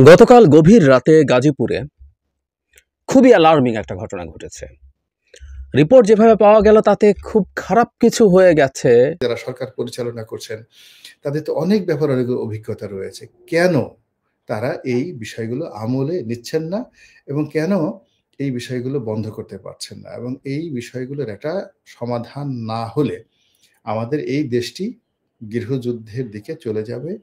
গতকাল গভীর রাতে গাজীপুরে খুবই অ্যালার্মিং একটা ঘটনা ঘটেছে। রিপোর্ট যেভাবে পাওয়া গেল তাতে খুব খারাপ কিছু হয়ে গেছে। যারা সরকার পরিচালনা করছেন তাদের তো অনেক ব্যাপারে অনেক অভিজ্ঞতা রয়েছে। কেন তারা এই বিষয়গুলো আমলে নিচ্ছেন না এবং কেন এই বিষয়গুলো বন্ধ করতে পারছেন না, এবং এই বিষয়গুলোর একটা সমাধান না হলে আমাদের এই দেশটি গৃহযুদ্ধের দিকে চলে যাবে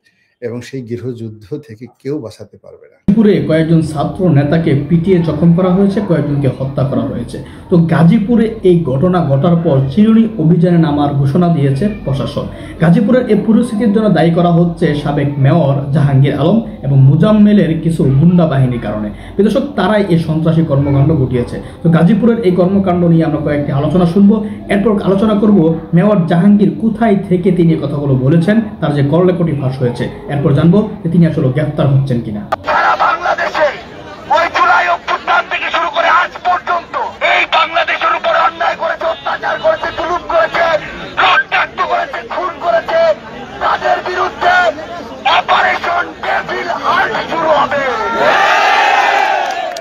এবং সেই গৃহযুদ্ধ থেকে কেউ বাঁচাতে পারবে না। গাজীপুরে কয়েকজন ছাত্র নেতাকে পিটিয়ে জখম করা হয়েছে, কয়েকজনকে হত্যা করা হয়েছে। তো গাজীপুরে এই ঘটনা ঘটার পর চিরুনি অভিযানে নামার ঘোষণা দিয়েছে প্রশাসন। গাজীপুরের এই পরিস্থিতির জন্য দায়ী করা হচ্ছে সাবেক মেয়র জাহাঙ্গীর আলম এবং মুজাম্মেলের কিছু গুন্ডা বাহিনীর কারণে। দর্শক, তারাই এই সন্ত্রাসী কর্মকাণ্ড ঘটিয়েছে। তো গাজীপুরের এই কর্মকাণ্ড নিয়ে আমরা কয়েকটি আলোচনা শুনবো, এরপর আলোচনা করব মেয়র জাহাঙ্গীর কোথায় থেকে তিনি কথাগুলো বলেছেন, তার যে কল রেকর্ডটি ফাঁস হয়েছে, এরপর জানবো যে তিনি আসলে গ্রেফতার হচ্ছেন কিনা। বাংলাদেশে ওই জুলাই অভ্যুত্থান থেকে শুরু করে আজ পর্যন্ত এই বাংলাদেশের উপর অন্যায় করেছে, অত্যাচার করেছে, জুলুম করেছে, রক্তাক্ত করেছে, খুন করেছে, তাদের বিরুদ্ধে অপারেশন ডেভিল হার্ট শুরু হবে।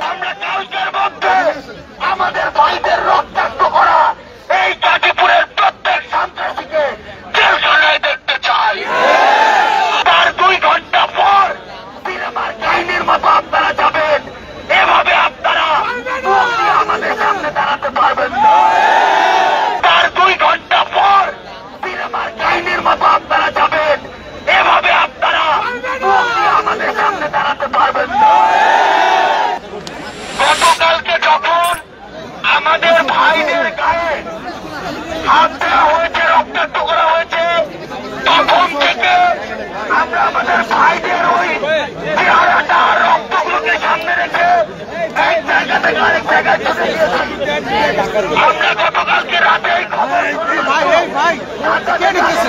আমরা কালকের মধ্যে আমাদের ভাইদের রক্তাক্ত করা এই গাজীপুরের প্রত্যেক সন্ত্রাসীকে জেলখানায় দেখতে চাই। তার 2 ঘন্টা পর সিনেমার কাহিনীর মতো আপনারা যাবেন, এভাবে আপনারা আমাদের সামনে দাঁড়াতে পারবেন না। তার 2 ঘন্টা পর সিনেমার কাহিনীর মতো আপনারা যাবেন, এভাবে আপনারা আমাদের সামনে দাঁড়াতে পারবেন না। গতকালকে যখন আমাদের ভাইদের গায়ে হাত দেওয়া হয়েছে, রক্তাক্ত করা হয়েছে, তখন থেকে আমরা আমাদের ভাইদের ওই চেহারাটা, রক্তগুলোকে সামনে রেখে এক জায়গা থেকে আরেক জায়গায় চলে গিয়েছি। আমরা গতকালকে রাতে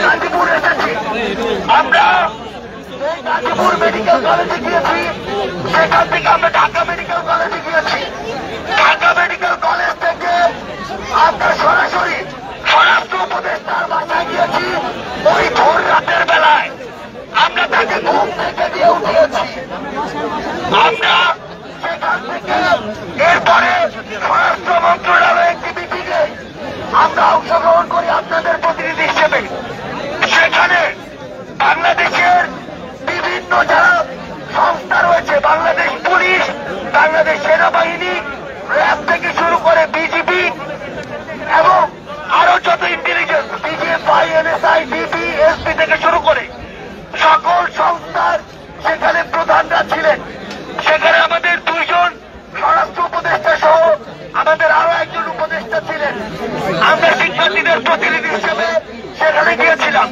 গাজীপুর এসেছি। আমরা গাজীপুর মেডিকেল কলেজে গিয়েছি, সেখান থেকে আমরা ঢাকা মেডিকেল কলেজে গিয়েছি। ঢাকা মেডিকেল কলেজ থেকে আমরা সরাসরি স্বরাষ্ট্র উপদেষ্টার বাসায় গিয়েছি। ওই ভোর রাতের বেলায় আমরা তাকে ঘুম থেকে দিয়ে উঠিয়েছি। আমরা সেখান থেকে এরপরে স্বরাষ্ট্র মন্ত্রণালয়ের একটি মিটিংয়ে আমরা অংশগ্রহণ করি আপনাদের প্রতিনিধি হিসেবে। সেখানে বাংলাদেশের বিভিন্ন যারা সংস্থা রয়েছে, বাংলাদেশ পুলিশ, বাংলাদেশ সেনাবাহিনী, র্যাব থেকে শুরু করে বিজিবি এবং আরো যত intelligence, BGFI, NSI, DB, SP থেকে শুরু করে সকল সংস্থার সেখানে প্রধানরা ছিলেন। সেখানে আমাদের 2 জন স্বরাষ্ট্র উপদেষ্টা সহ আমাদের আরো একজন উপদেষ্টা ছিলেন। আমরা শিক্ষার্থীদের প্রতিনিধি হিসেবে সেখানে গিয়েছিলাম।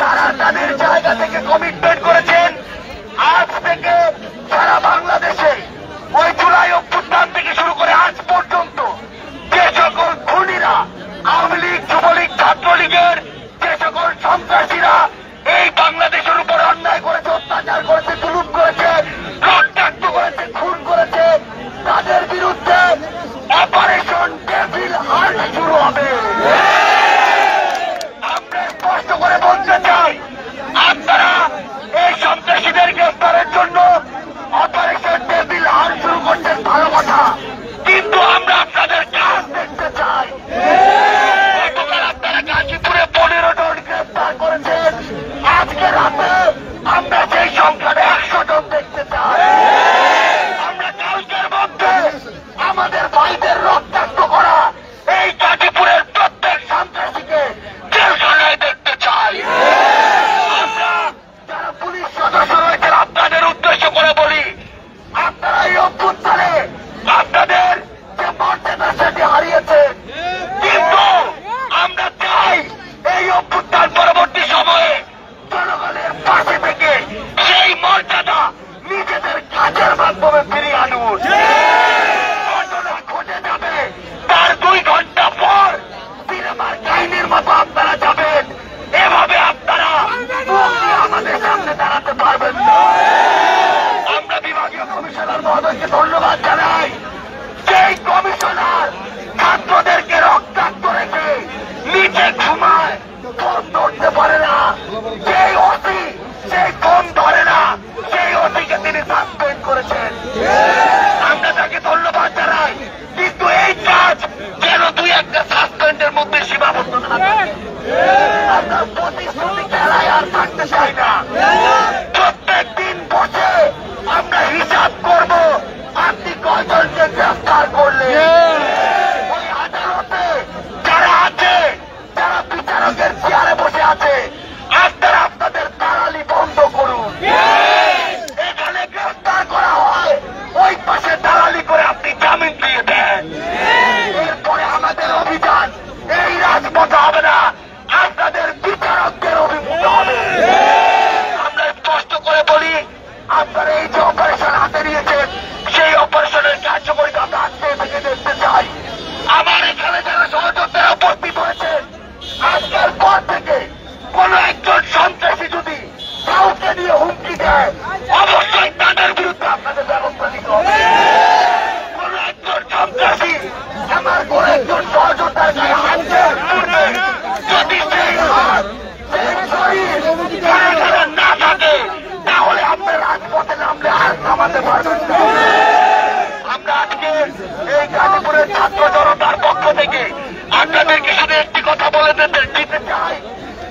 তারা তাদের জায়গা থেকে কমিটমেন্ট করেছেন আজ থেকে সারা বাংলাদেশে ওই জুলাই অভ্যুত্থান থেকে শুরু করে আজ পর্যন্ত যে সকল খুনিরা, আওয়ামী লীগ, যুবলীগ, ছাত্রলীগের যে সকল সন্ত্রাসীরা এই বাংলাদেশের উপর অন্যায় করেছে, অত্যাচার করেছে, জুলুম করেছে, রক্তাক্ত করেছে, খুন করেছে, তাদের বিরুদ্ধে অপারেশন ডেভিল হার্ট শুরু হবে। আমরা স্পষ্ট করে বলতে চাই, আপনারা এই সন্ত্রাসীদের গ্রেফতারের জন্য অপারেশন ডেভিল হার্ট শুরু করছেন, ভালো কথা, কিন্তু আমরা আপনাদের কাজ দেখতে চাই। গতকাল আপনারা গাজীপুরে 15 জন গ্রেফতার করেছেন, আজকে রাতে আমরা সেই সংখ্যাটা 100 জন দেখতে চাই। আমরা কালকের মধ্যে আমাদের ভাইদের রক্তাক্ত করা এই গাজীপুরের প্রত্যেক সন্ত্রাসীকে জেলখানায় দেখতে চাই। আমরা যারা পুলিশ সদস্য রয়েছেন আপনাদের উদ্দেশ্য করে বলি, আপনারা এই অভ্যুত্থানে আপনাদের যে মর্যাদা সেটি হারিয়েছেন, কিন্তু আমরা চাই এই অভ্যুত্থান পরবর্তী সময়ে জনগণের পাশে থেকে সেই মর্যাদা নিজেদের কাজের মাধ্যমে ফিরিয়ে আনুন। ঘটনা ঘটে যাবে, তার 2 ঘন্টা পর সিনেমার কাহিনীর মতো আপনারা যাবেন, এভাবে আপনারা আমাদের সামনে দাঁড়াতে পারবেন না। আমরা বিভাগীয় কমিশনার মহোদয়কে ধন্যবাদ জানাই। সেই কমিশনার ছাত্রদেরকে রক্তাক্ত রেখে নিচে ঘুমায়, ফোন ধরতে পারে না, সেই ওসি সেই ফোন ধরে না, সেই ওসিকে তিনি সাসপেন্ড করে আমরা প্রতিশ্রুতি খেলায় আর থাকতে চাই না। প্রত্যেক দিন বসে আমরা হিসাব করব আপনি কয়জনকে গ্রেফতার করলে। ওই আদালতে যারা আছে, যারা বিচারকের চেয়ারে বসে আছে, আপনারা আপনাদের দালালি বন্ধ করুন। এখানে গ্রেফতার করা হয়, ওই পাশে দালালি করে আপনি জামিন দিয়ে দেন। এরপরে আমাদের অভিযান এই রাজপথে হবে না, আপনাদের বিচারকদের অভিমুখে হবে। আমরা স্পষ্ট করে বলি, আপনারা এই যে অপারেশন হাতে নিয়েছেন, সেই অপারেশনের কার্যকরিতা আমরা আজকে থেকে দেখতে চাই। আমার এখানে যারা সহযোদ্ধারা উপস্থিত হয়েছেন, আজকের পর থেকে কোন একজন সন্ত্রাসী যদি কাউকে নিয়ে হুমকি দেয়, অবশ্যই তাদের বিরুদ্ধে আপনাদের ব্যবস্থা নিতে হবে। কোন একজন সন্ত্রাসী আমার কোন একজন সহযোদ্ধার গায়ে হাত দেওয়ার পূর্বে যদি সেই হাত, সেই শরীর এখানে না থাকে, তাহলে আপনার রাজপথে নামলে আর থামাতে পারবেন না। আমরা আজকে এই গাজীপুরের ছাত্র জনতার পক্ষ থেকে আপনাদেরকে শুধু একটি কথা বলে দিতে চাই,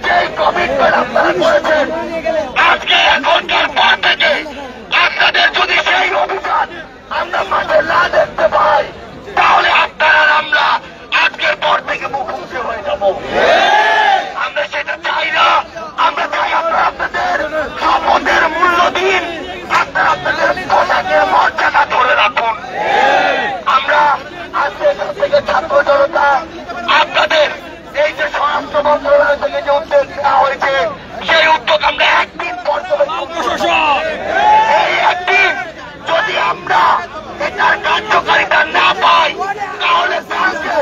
যে কমিটমেন্ট আপনারা করেছেন, আজকে এখনকার পর থেকে আপনাদের যদি সেই অভিযান আমরা মাঠে না দেখতে পাই, তাহলে আপনারা আমরা আজকের পর থেকে মুখোমুখি হয়ে যাব। আমরা সেটা চাই না। আমরা চাই আপনারা আপনাদের শপথের মূল্য দিন, আপনারা আপনাদের পোশাকের মর্যাদা ধরে রাখুন। আমরা আজকে এখান থেকে ছাত্র জনতা আপনাদের এই যে স্বরাষ্ট্র মন্ত্রণালয় থেকে যে উদ্যোগ নেওয়া হয়েছে, সেই উদ্যোগ আমরা একদিন পর্যবেক্ষণ করব। এই একদিন যদি আমরা এটার কার্যকারিতা না পাই, তাহলে কালকে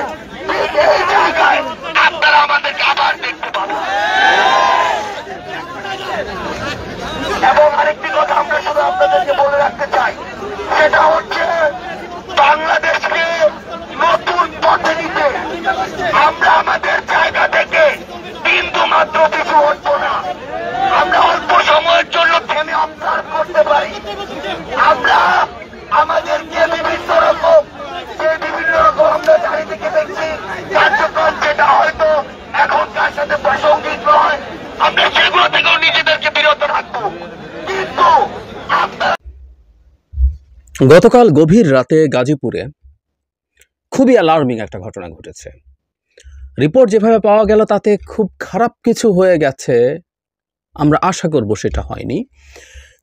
ঠিক এই জায়গায় আপনারা আমাদেরকে আবার দেখতে পাবেন। এবং আরেকটি কথা আমরা শুধু আপনাদেরকে বলে রাখতে চাই, সেটা হচ্ছে বাংলাদেশকে নতুন পথে নিতে আমরা আমাদের জায়গা থেকে বিন্দু মাত্র পিছু হটবো না। আমরা অল্প সময়ের জন্য থেমে অবজার্ভ করতে পারি। আমরা আমাদেরকে বিভিন্ন রকম আমরা চারিদিকে দেখছি কার্যক্রম, যেটা হয়তো এখনকার সাথে প্রাসঙ্গিক নয়, আমরা সেগুলো থেকেও নিজেদেরকে বিরত রাখবো। কিন্তু গতকাল গভীর রাতে গাজীপুরে খুবই অ্যালার্মিং একটা ঘটনা ঘটেছে। রিপোর্ট যেভাবে পাওয়া গেল তাতে খুব খারাপ কিছু হয়ে গেছে, আমরা আশা করব সেটা হয়নি,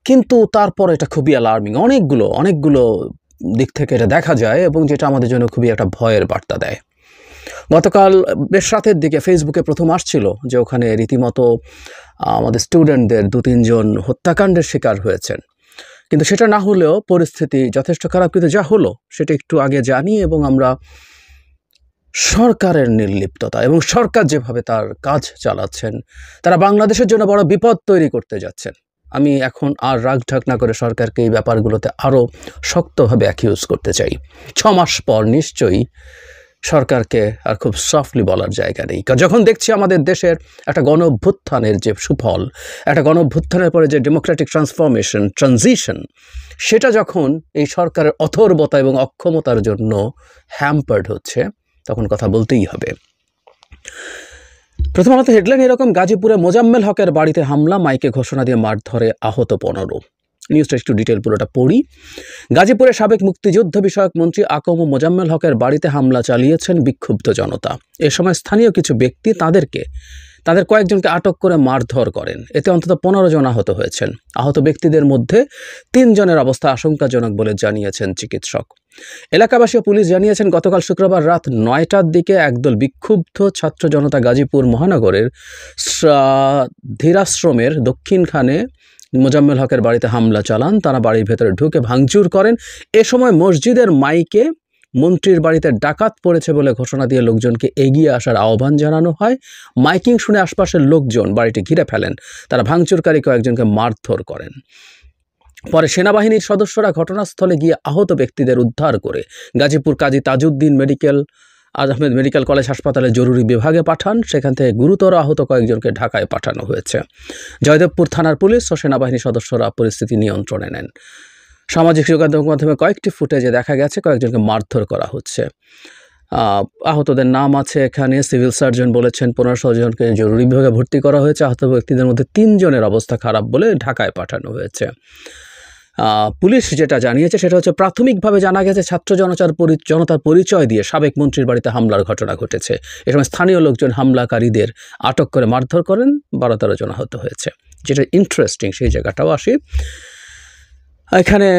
কিন্তু তারপর এটা খুবই অ্যালার্মিং। অনেকগুলো দিক থেকে এটা দেখা যায় এবং যেটা আমাদের জন্য খুবই একটা ভয়ের বার্তা দেয়। গতকাল বেশ রাতের দিকে ফেসবুকে প্রথম আসছিল যে ওখানে রীতিমতো আমাদের স্টুডেন্টদের 2-3 জন হত্যাকাণ্ডের শিকার হয়েছেন, কিন্তু সেটা না হলেও পরিস্থিতি যথেষ্ট খারাপ। কিন্তু যা হলো সেটা একটু আগে জানি, এবং আমরা সরকারের নির্লিপ্ততা এবং সরকার যেভাবে তার কাজ চালাচ্ছেন, তারা বাংলাদেশের জন্য বড় বিপদ তৈরি করতে যাচ্ছেন। আমি এখন আর রাগ ঢাক না করে সরকারকে এই ব্যাপারগুলোতে আরও শক্তভাবে অ্যাকিউজ করতে চাই। 6 মাস পর নিশ্চয়ই সরকারকে আর খুব সফটলি বলার জায়গা নেই। কারণ যখন দেখছি আমাদের দেশের একটা গণ অভ্যুত্থানের যে সুফল, একটা গণ অভ্যুত্থানের পরে যে ডেমোক্রেটিক ট্রানজিশন, সেটা যখন এই সরকারের অথর্বতা এবং অক্ষমতার জন্য হ্যাম্পার্ড হচ্ছে, তখন কথা বলতেই হবে। প্রথম আলোতে হেডলাইন এরকম, গাজীপুরে মোজাম্মেল হকের বাড়িতে হামলা, মাইকে ঘোষণা দিয়ে মারধরে আহত 15। নিউজটা একটু ডিটেল পুরোটা পড়ি। গাজীপুরে সাবেক মুক্তিযুদ্ধ বিষয়ক মন্ত্রী আকম মোজাম্মেল হকের বাড়িতে হামলা চালিয়েছেন বিক্ষুব্ধ জনতা। এ সময় স্থানীয় কিছু ব্যক্তি তাদের কয়েকজনকে আটক করে মারধর করেন। এতে অন্তত 15 জন আহত হয়েছেন। আহত ব্যক্তিদের মধ্যে 3 জনের অবস্থা আশঙ্কাজনক বলে জানিয়েছেন চিকিৎসক। এলাকাবাসী ও পুলিশ জানিয়েছেন, গতকাল শুক্রবার রাত 9টার দিকে একদল বিক্ষুব্ধ ছাত্র জনতা গাজীপুর মহানগরের ধীরাশ্রমের দক্ষিণখানে মোজাম্মেল হকের বাড়িতে হামলা চালান। তারা বাড়ির ভেতরে ঢুকে ভাঙচুর করেন। এ সময় মসজিদের মাইকে মন্ত্রীর বাড়িতে ডাকাত পড়েছে বলে ঘোষণা দিয়ে লোকজনকে এগিয়ে আসার আহ্বান জানানো হয়। মাইকিং শুনে আশপাশের লোকজন বাড়িটি ঘিরে ফেলেন। তারা ভাঙচুরকারী কয়েকজনকে মারধর করেন। পরে সেনাবাহিনীর সদস্যরা ঘটনাস্থলে গিয়ে আহত ব্যক্তিদের উদ্ধার করে গাজীপুর কাজী তাজউদ্দিন আহমেদ মেডিকেল কলেজ হাসপাতালে জরুরি বিভাগে পাঠান। সেখান থেকে গুরুতর আহত কয়েকজনকে ঢাকায় পাঠানো হয়েছে। জয়দেবপুর থানার পুলিশ ও সেনাবাহিনী সদস্যরা পরিস্থিতি নিয়ন্ত্রণে নেন। সামাজিক যোগাযোগ মাধ্যমে কয়েকটি ফুটেজে দেখা গেছে কয়েকজনকে মারধর করা হচ্ছে। আহতদের নাম আছে এখানে। সিভিল সার্জন বলেছেন 1500 জনকে জরুরি বিভাগে ভর্তি করা হয়েছে। আহত ব্যক্তিদের মধ্যে 3 জনের অবস্থা খারাপ বলে ঢাকায় পাঠানো হয়েছে। পুলিশ যেটা জানিয়েছে সেটা হচ্ছে প্রাথমিকভাবে জানা গেছে ছাত্র জনতার পরিচয় দিয়ে সাবেক মন্ত্রীর বাড়িতে হামলার ঘটনা ঘটেছে। এ সময় স্থানীয় লোকজন হামলাকারীদের আটক করে মারধর করেন, 12-13 জন আহত হয়েছে। যেটা ইন্টারেস্টিং, সেই জায়গাটাও আসি। এখানে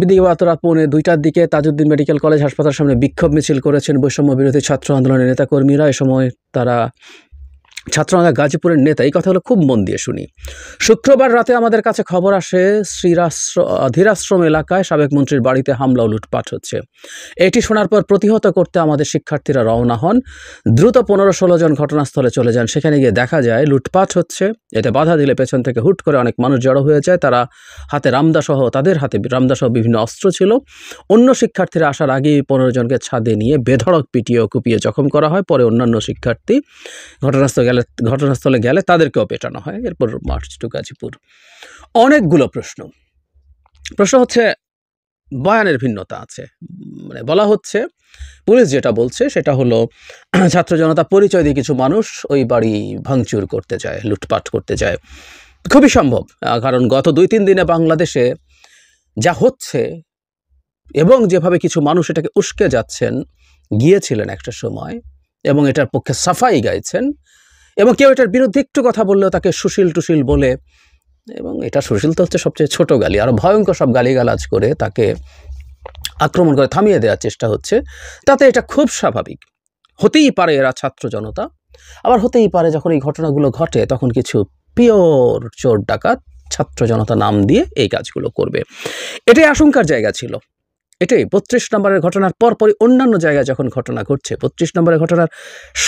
বিদিবাত রাত 1:45টার দিকে তাজউদ্দিন মেডিকেল কলেজ হাসপাতালের সামনে বিক্ষোভ মিছিল করেছেন বৈষম্য বিরোধী ছাত্র আন্দোলনের নেতাকর্মীরা। এ সময় তারা ছাত্রনাগা গাজীপুরের নেতা, এই কথাগুলো খুব মন দিয়ে শুনি। শুক্রবার রাতে আমাদের কাছে খবর আসে ধীরাশ্রম এলাকায় সাবেক মন্ত্রীর বাড়িতে হামলা ও লুটপাট হচ্ছে। এটি শোনার পর প্রতিহত করতে আমাদের শিক্ষার্থীরা রওনা হন। দ্রুত 15-16 জন ঘটনাস্থলে চলে যান। সেখানে গিয়ে দেখা যায় লুটপাট হচ্ছে। এতে বাধা দিলে পেছন থেকে হুট করে অনেক মানুষ জড়ো হয়ে যায়। তাদের হাতে রামদাসহ বিভিন্ন অস্ত্র ছিল। অন্য শিক্ষার্থীরা আসার আগেই 15 জনকে ছাদে নিয়ে বেধড়ক পিটিয়ে ও কুপিয়ে জখম করা হয়। পরে অন্যান্য শিক্ষার্থী ঘটনাস্থলে গেলে তাদেরকেও পেটানো হয়। এরপর মার্চ টু গাজীপুর। অনেকগুলো প্রশ্ন হচ্ছে বয়ানের ভিন্নতা আছে। মানে বলা হচ্ছে, পুলিশ যেটা বলছে সেটা হলো ছাত্র জনতা পরিচয় দিয়ে কিছু মানুষ ওই বাড়ি ভাঙচুর করতে যায়, লুটপাট করতে যায়। খুবই সম্ভব, কারণ গত 2-3 দিনে বাংলাদেশে যা হচ্ছে এবং যেভাবে কিছু মানুষ এটাকে উস্কে গিয়েছিলেন একটা সময় এবং এটার পক্ষে সাফাই গাইছেন, এবং কেউ এটার বিরুদ্ধে একটু কথা বললেও তাকে সুশীল বলে, এবং এটা সুশীল তো হচ্ছে সবচেয়ে ছোট গালি, আরও ভয়ঙ্কর সব গালিগালাজ করে তাকে আক্রমণ করে থামিয়ে দেওয়ার চেষ্টা হচ্ছে। তাতে এটা খুব স্বাভাবিক। হতেই পারে এরা ছাত্র জনতা, আবার হতেই পারে যখন এই ঘটনাগুলো ঘটে তখন কিছু পিওর চোর ডাকাত ছাত্র জনতা নাম দিয়ে এই কাজগুলো করবে। এটাই আশঙ্কার জায়গা ছিল। এটাই 32 নম্বরের ঘটনার পরপরই অন্যান্য জায়গায় যখন ঘটনা ঘটছে, 32 নম্বরের ঘটনার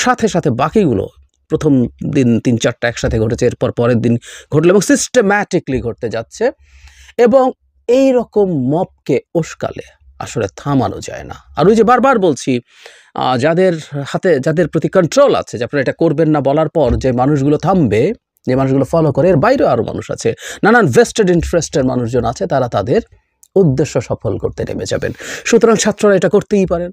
সাথে সাথে বাকিগুলো প্রথম দিন 3-4টা একসাথে ঘটেছে, এরপর পরের দিন ঘটলো এবং সিস্টেম্যাটিকলি ঘটতে যাচ্ছে। এবং এই রকম মবকে উস্কালে আসলে থামানো যায় না। আর ওই যে বারবার বলছি, যাদের প্রতি কন্ট্রোল আছে, যে আপনারা এটা করবেন না বলার পর যে মানুষগুলো থামবে, যে মানুষগুলো ফলো করে, এর বাইরেও আরও মানুষ আছে, নানান ভেস্টেড ইন্টারেস্টের মানুষজন আছে, তারা তাদের উদ্দেশ্য সফল করতে নেমে যাবেন। সুতরাং ছাত্ররা এটা করতেই পারেন,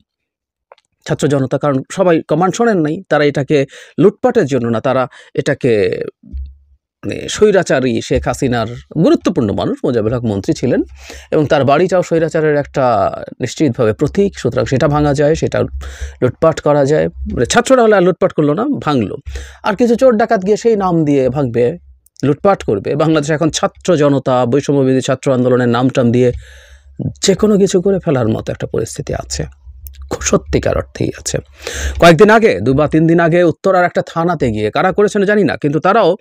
ছাত্র জনতা, কারণ সবাই কমান্ড শোনেন নাই। তারা এটাকে লুটপাটের জন্য না, তারা এটাকে মানে স্বৈরাচারী শেখ হাসিনার গুরুত্বপূর্ণ মানুষ মোজাম্মেল হক মন্ত্রী ছিলেন এবং তার বাড়িটাও স্বৈরাচারের একটা নিশ্চিতভাবে প্রতীক। সুতরাং সেটা ভাঙা যায়, সেটা লুটপাট করা যায়। মানে ছাত্ররা হলে আর লুটপাট করলো না, ভাঙলো। আর কিছু চোর ডাকাত গিয়ে সেই নাম দিয়ে ভাঙবে, লুটপাট করবে। বাংলাদেশে এখন ছাত্র জনতা, বৈষম্যবিরোধী ছাত্র আন্দোলনের নামটাম দিয়ে যে কোনো কিছু করে ফেলার মতো একটা পরিস্থিতি আছে, সত্যিকার অর্থেই আছে। কয়েকদিন আগে 2 বা 3 দিন আগে উত্তরার একটা থানাতে গিয়ে, কারা করেছেন জানি না, কিন্তু তারাও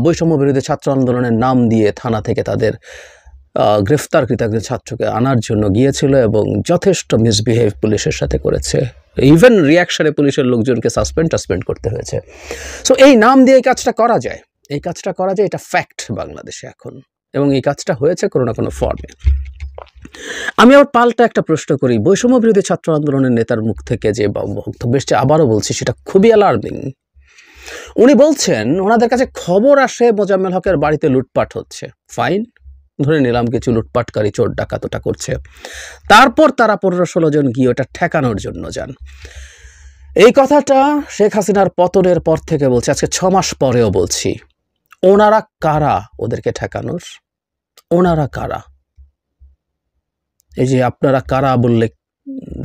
বৈষম্য বিরোধী ছাত্র আন্দোলনের নাম দিয়ে থানা থেকে তাদের গ্রেফতারকৃত একজন ছাত্রকে আনার জন্য গিয়েছিল এবং যথেষ্ট মিসবিহেভ পুলিশের সাথে করেছে। ইভেন রিয়াকশনে পুলিশের লোকজনকে সাসপেন্ড করতে হয়েছে। সো এই নাম দিয়ে এই কাজটা করা যায়, এটা ফ্যাক্ট বাংলাদেশে এখন, এবং এই কাজটা হয়েছে কোনো না কোনো ফর্মে। আমি আবার পাল্টা একটা প্রশ্ন করি, বৈষম্য বিরোধী ছাত্র আন্দোলনের নেতার মুখ থেকে যে বক্তব্য এসছে, আবারও বলছি, সেটা খুবই অ্যালার্মিং। উনি বলছেন ওনাদের কাছে খবর আসে মোজাম্মেল হকের বাড়িতে লুটপাট হচ্ছে। ফাইন, ধরে নিলাম কিছু লুটপাটকারী চোর ডাকাত ওটা করছে। তারপর তারা 15-16 জন গিয়ে ওটা ঠেকানোর জন্য যান। এই কথাটা শেখ হাসিনার পতনের পর থেকে বলছে, আজকে 6 মাস পরেও বলছি। ওনারা কারা ওদেরকে ঠেকানোর? ওনারা কারা? এই যে আপনারা কারা বললে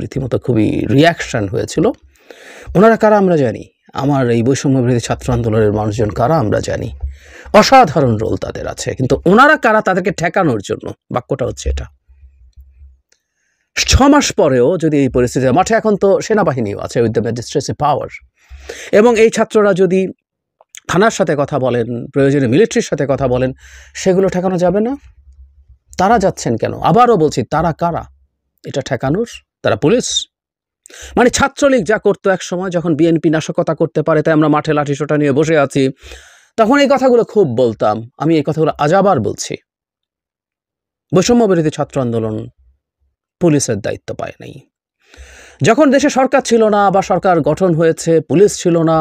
রীতিমতো খুবই রিয়াকশন হয়েছিল। ওনারা কারা আমরা জানি, আমার এই বৈষম্য বিরোধী ছাত্র আন্দোলনের মানুষজন কারা আমরা জানি। অসাধারণ রোল তাদের আছে, কিন্তু ওনারা কারা তাদেরকে ঠেকানোর জন্য? বাক্যটা হচ্ছে এটা। 6 মাস পরেও যদি এই পরিস্থিতি, মাঠে এখন তো সেনাবাহিনীও আছে উইথ দ্য ম্যাজিস্ট্রেসি পাওয়ার, এবং এই ছাত্ররা যদি থানার সাথে কথা বলেন, প্রয়োজনে মিলিটারির সাথে কথা বলেন, সেগুলো ঠেকানো যাবে না? তারা যাচ্ছেন কেন? আবারও বলছি, তারা কারা এটা ঠেকানোর? তারা পুলিশ? মানে ছাত্রলীগ যা করতো এক সময়, যখন বিএনপি নাশকতা করতে পারে তাই আমরা মাঠে লাঠিসোঁটা নিয়ে বসে আছি, তখন এই কথাগুলো খুব বলতাম। আমি এই কথাগুলো আজ আবার বলছি, বৈষম্য বিরোধী ছাত্র আন্দোলন পুলিশের দায়িত্ব পায় নাই। যখন দেশে সরকার ছিল না বা সরকার গঠন হয়েছে, পুলিশ ছিল না,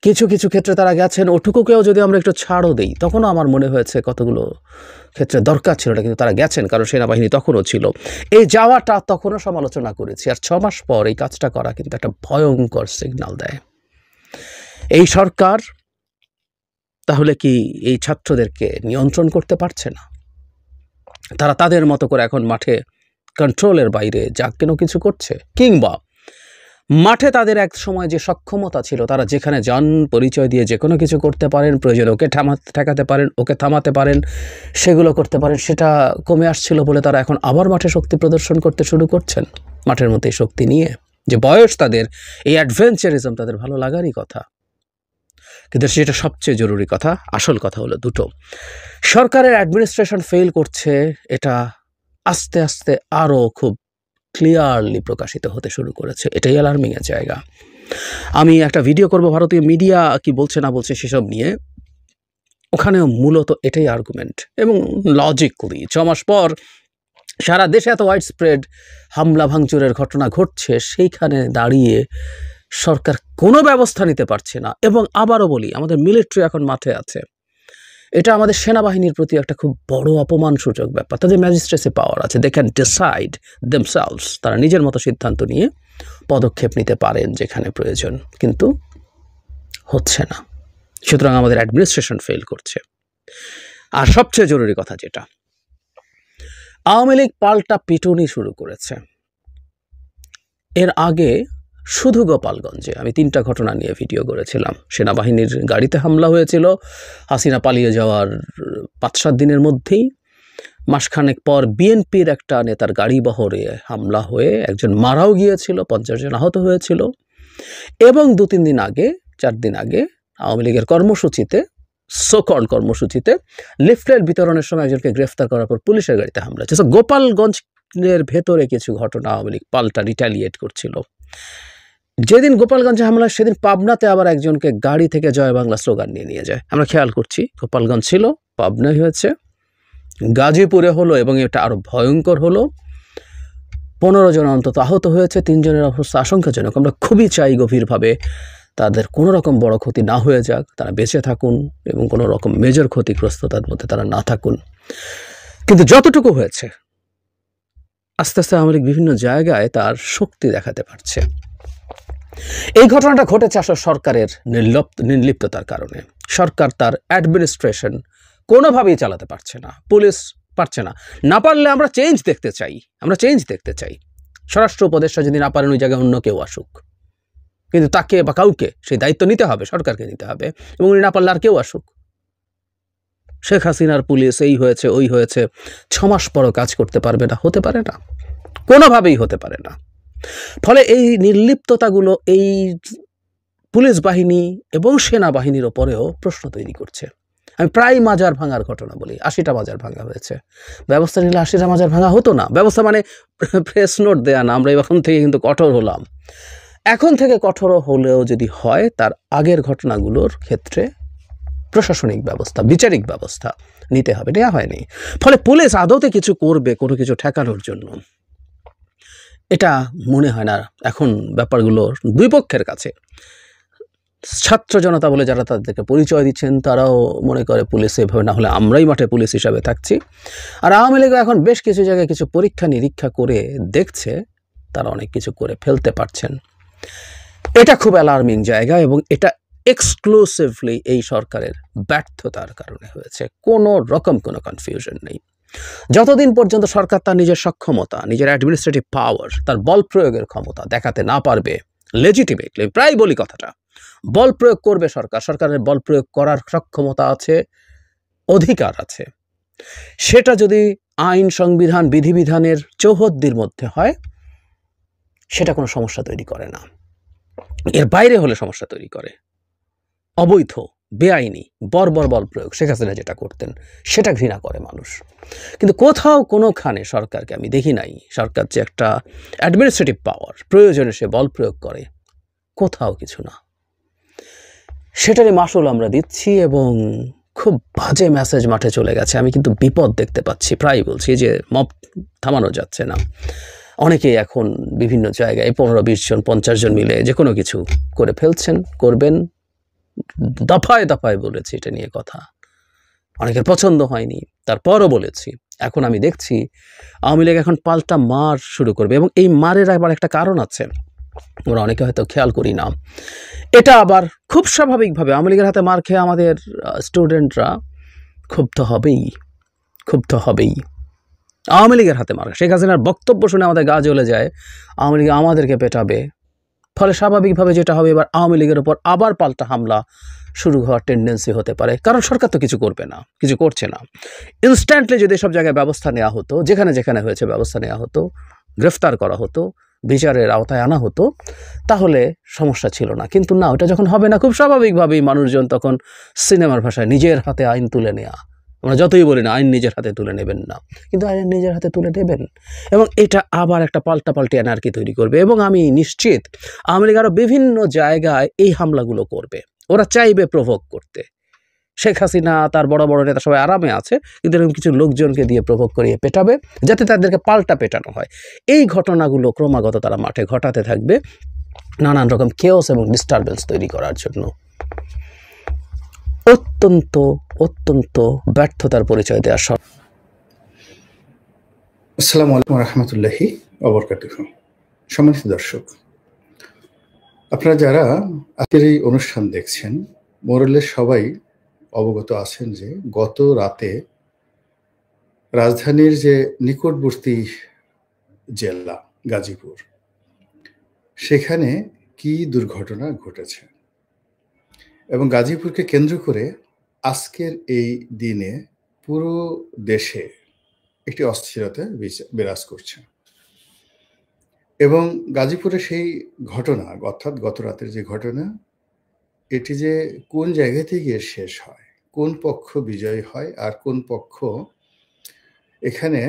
কিছু কিছু ক্ষেত্রে তারা গেছেন, ওটুকুকেও যদি আমরা একটু ছাড়ও দিই, তখনও আমার মনে হয়েছে কতগুলো ক্ষেত্রে দরকার ছিল না, কিন্তু তারা গেছেন কারণ সেনাবাহিনী তখনও ছিল। এই যাওয়াটা তখনও সমালোচনা করেছি, আর 6 মাস পর এই কাজটা করা কিন্তু একটা ভয়ঙ্কর সিগন্যাল দেয়। এই সরকার তাহলে কি এই ছাত্রদেরকে নিয়ন্ত্রণ করতে পারছে না? তারা তাদের মতো করে এখন মাঠে কন্ট্রোলের বাইরে যা কেন কিছু করছে, কিংবা মাঠে তাদের এক সময় যে সক্ষমতা ছিল, তারা যেখানে যান পরিচয় দিয়ে যে কোনো কিছু করতে পারেন, প্রয়োজনে ওকে ঠেকাতে পারেন, ওকে থামাতে পারেন, সেগুলো করতে পারেন, সেটা কমে আসছিল বলে তারা এখন আবার মাঠে শক্তি প্রদর্শন করতে শুরু করছেন, মাঠের মধ্যে শক্তি নিয়ে। যে বয়স তাদের, এই অ্যাডভেঞ্চারিজম তাদের ভালো লাগারই কথা, কিন্তু সেটা সবচেয়ে জরুরি কথা। আসল কথা হলো দুটো, সরকারের অ্যাডমিনিস্ট্রেশন ফেল করছে, এটা আস্তে আস্তে আরও খুব ক্লিয়ারলি প্রকাশিত হতে শুরু করেছে। এটাই অ্যালার্মিংয়ের জায়গা। আমি একটা ভিডিও করব ভারতীয় মিডিয়া কি বলছে না বলছে সেসব নিয়ে, ওখানেও মূলত এটাই আর্গুমেন্ট, এবং লজিক্যালি 6 মাস পর সারা দেশে এত ওয়াইড স্প্রেড হামলা ভাঙচুরের ঘটনা ঘটছে, সেইখানে দাঁড়িয়ে সরকার কোনো ব্যবস্থা নিতে পারছে না। এবং আবারও বলি, আমাদের মিলিটারি এখন মাঠে আছে, এটা আমাদের সেনাবাহিনীর প্রতি একটা খুব বড় অপমানসূচক ব্যাপার। তাদের ম্যাজিস্ট্রেসি পাওয়ার আছে, দে ক্যান ডিসাইড দেমসেলভস, তারা নিজের মতো সিদ্ধান্ত নিয়ে পদক্ষেপ নিতে পারেন যেখানে প্রয়োজন, কিন্তু হচ্ছে না। সুতরাং আমাদের অ্যাডমিনিস্ট্রেশন ফেল করছে। আর সবচেয়ে জরুরি কথা যেটা, আওয়ামী লীগ পাল্টা পিটুনি শুরু করেছে। এর আগে শুধু গোপালগঞ্জে আমি 3টা ঘটনা নিয়ে ভিডিও করেছিলাম। সেনাবাহিনীর গাড়িতে হামলা হয়েছিল হাসিনা পালিয়ে যাওয়ার 5-7 দিনের মধ্যেই। মাসখানেক পর বিএনপির একটা নেতার গাড়ি বহরে হামলা হয়ে একজন মারাও গিয়েছিল, 50 জন আহত হয়েছিল। এবং 2-3 দিন আগে, 4 দিন আগে আওয়ামী লীগের কর্মসূচিতে, সোকল কর্মসূচিতে লিফলেট বিতরণের সময় একজনকে গ্রেফতার করার পর পুলিশের গাড়িতে হামলা হয়েছে। গোপালগঞ্জের ভেতরে কিছু ঘটনা আওয়ামী লীগ পাল্টা রিটালিয়েট করছিল। যেদিন গোপালগঞ্জে হামলা, সেদিন পাবনাতে আবার একজনকে গাড়ি থেকে জয় বাংলা স্লোগান নিয়ে যায়। আমরা খেয়াল করছি, গোপালগঞ্জ ছিল, পাবনায় হয়েছে, গাজীপুরে হলো, এবং এটা আরো ভয়ঙ্কর হলো। 15 জন অন্তত আহত হয়েছে, 3 জনের অবস্থা আশঙ্কাজনক। আমরা খুবই চাই গভীরভাবে তাদের কোনো রকম বড় ক্ষতি না হয়ে যাক, তারা বেঁচে থাকুন এবং কোনো রকম মেজর ক্ষতিগ্রস্ততার মধ্যে তারা না থাকুন। কিন্তু যতটুকু হয়েছে, আস্তে আস্তে আওয়ামী লীগ বিভিন্ন জায়গায় তার শক্তি দেখাতে পারছে। এই ঘটনাটা ঘটেছে আসলে সরকারের নির্লিপ্ততার কারণে। সরকার তার অ্যাডমিনিস্ট্রেশন কোনোভাবেই চালাতে পারছে না, পুলিশ পারছে না। না পারলে আমরা চেঞ্জ দেখতে চাই। স্বরাষ্ট্র উপদেষ্টা যদি না পারেন, ওই জায়গায় অন্য কেউ আসুক, কিন্তু তাকে বা কাউকে সেই দায়িত্ব নিতে হবে, সরকারকে নিতে হবে, এবং উনি না পারলে আর কেউ আসুক। শেখ হাসিনার পুলিশ এই হয়েছে ওই হয়েছে, 6 মাস পরও কাজ করতে পারবে না, হতে পারে না, কোনোভাবেই হতে পারে না। ফলে এই নির্লিপ্ততাগুলো এই পুলিশ বাহিনী এবং সেনাবাহিনীর ওপরেও প্রশ্ন তৈরি করছে। আমি প্রায় মাজার ভাঙার ঘটনা বলি, 80টা মাজার ভাঙা হয়েছে। ব্যবস্থা নিলে 80টা মাজার ভাঙা হতো না। ব্যবস্থা মানে প্রেস নোট দেয়া না। আমরা এখন থেকে কিন্তু কঠোর হলাম। এখন থেকে কঠোর হলেও যদি হয়, তার আগের ঘটনাগুলোর ক্ষেত্রে প্রশাসনিক ব্যবস্থা, বিচারিক ব্যবস্থা নিতে হবে, নেওয়া হয়নি। ফলে পুলিশ আদতে কিছু করবে কোনো কিছু ঠেকানোর জন্য, এটা মনে হয় না। এখন ব্যাপারগুলো দুই পক্ষের কাছে, ছাত্র জনতা বলে যারা তাদেরকে পরিচয় দিচ্ছেন, তারাও মনে করে পুলিশ এভাবে না হলে আমরাই মাঠে পুলিশ হিসাবে থাকছি। আর আওয়ামী লীগ এখন বেশ কিছু জায়গায় কিছু পরীক্ষা নিরীক্ষা করে দেখছে তারা অনেক কিছু করে ফেলতে পারছেন। এটা খুব অ্যালার্মিং জায়গা, এবং এটা এক্সক্লুসিভলি এই সরকারের ব্যর্থতার কারণে হয়েছে। কোনো রকম কোনো কনফিউশন নেই। যতদিন পর্যন্ত সরকার তার নিজের সক্ষমতা, নিজের অ্যাডমিনিস্ট্রেটিভ পাওয়ার, তার বল প্রয়োগের ক্ষমতা দেখাতে না পারবে লেজিটিমেটলি, প্রায় বলি কথাটা, বল প্রয়োগ করবে সরকার, সরকারের বল প্রয়োগ করার সক্ষমতা আছে, অধিকার আছে, সেটা যদি আইন, সংবিধান, বিধিবিধানের চৌহদ্দির মধ্যে হয়, সেটা কোনো সমস্যা তৈরি করে না। এর বাইরে হলে সমস্যা তৈরি করে। অবৈধ, বেআইনি, বর্বর বল প্রয়োগ শেখ হাসিনা যেটা করতেন, সেটা ঘৃণা করে মানুষ। কিন্তু কোথাও কোনোখানে সরকারকে আমি দেখি নাই, সরকার যে একটা অ্যাডমিনিস্ট্রেটিভ পাওয়ার, প্রয়োজনে সে বল প্রয়োগ করে, কোথাও কিছু না। সেটারই মাসুল আমরা দিচ্ছি, এবং খুব বাজে মেসেজ মাঠে চলে গেছে। আমি কিন্তু বিপদ দেখতে পাচ্ছি, প্রায় বলছি যে মব থামানো যাচ্ছে না। অনেকেই এখন বিভিন্ন জায়গায় 15-20 জন 50 জন মিলে যে কোনো কিছু করে ফেলছেন, করবেন, দফায় দফায় বলেছি এটা নিয়ে কথা, অনেকের পছন্দ হয়নি, তারপরও বলেছি। এখন আমি দেখছি আওয়ামী লীগ এখন পাল্টা মার শুরু করবে, এবং এই মারের আবার একটা কারণ আছে, ওরা অনেকে হয়তো খেয়াল করি না। এটা আবার খুব স্বাভাবিকভাবে আওয়ামী লীগের হাতে মার খেয়ে আমাদের স্টুডেন্টরা ক্ষুব্ধ হবেই, ক্ষুব্ধ হবেই। আওয়ামী লীগের হাতে মার, শেখ হাসিনার বক্তব্য শুনে আমাদের গা জ্বলে যায়, আওয়ামী লীগ আমাদেরকে পেটাবে, ফলে স্বাভাবিকভাবে যেটা হবে, এবার আওয়ামী লীগের ওপর আবার পাল্টা হামলা শুরু হওয়ার টেন্ডেন্সি হতে পারে। কারণ সরকার তো কিছু করবে না, কিছু করছে না। ইনস্ট্যান্টলি যদি সব জায়গায় ব্যবস্থা নেওয়া হতো, যেখানে যেখানে হয়েছে ব্যবস্থা নেওয়া হতো, গ্রেফতার করা হতো, বিচারের আওতায় আনা হতো, তাহলে সমস্যা ছিল না। কিন্তু না, ওটা যখন হবে না, খুব স্বাভাবিকভাবেই মানুষজন তখন সিনেমার ভাষায় নিজের হাতে আইন তুলে নেওয়া, আমরা যতই বলি না আইন নিজের হাতে তুলে নেবেন না, কিন্তু আইন নিজের হাতে তুলে নেবেন, এবং এটা আবার একটা পাল্টাপাল্টি অ্যানার্কি তৈরি করবে। এবং আমি নিশ্চিত আওয়ামী লীগ আরও বিভিন্ন জায়গায় এই হামলাগুলো করবে, ওরা চাইবে প্রভোগ করতে। শেখ হাসিনা তার বড় বড় নেতা সবাই আরামে আছে, কিন্তু এরকম কিছু লোকজনকে দিয়ে প্রভোগ করিয়ে পেটাবে, যাতে তাদেরকে পাল্টা পেটানো হয়। এই ঘটনাগুলো ক্রমাগত তারা মাঠে ঘটাতে থাকবে, নানান রকম কেওস এবং ডিস্টারবেন্স তৈরি করার জন্য। অত্যন্ত অত্যন্ত ব্যর্থতার পরিচয় দেওয়া সব। আসসালামু আলাইকুম রহমতুল্লাহি ওয়াবারাকাতুহু। সম্মানিত দর্শক, আপনারা যারা আজকের এই অনুষ্ঠান দেখছেন, মোরালের সবাই অবগত আছেন যে গত রাতে রাজধানীর যে নিকটবর্তী জেলা গাজীপুর, সেখানে কি দুর্ঘটনা ঘটেছে, এবং গাজীপুরকে কেন্দ্র করে আজকের এই দিনে পুরো দেশে একটি অস্থিরতা বিরাজ করছে। এবং গাজীপুরে সেই ঘটনা, অর্থাৎ গত রাতের যে ঘটনা, এটি যে কোন জায়গাতে গিয়ে শেষ হয়, কোন পক্ষ বিজয়ী হয় আর কোন পক্ষ এখানে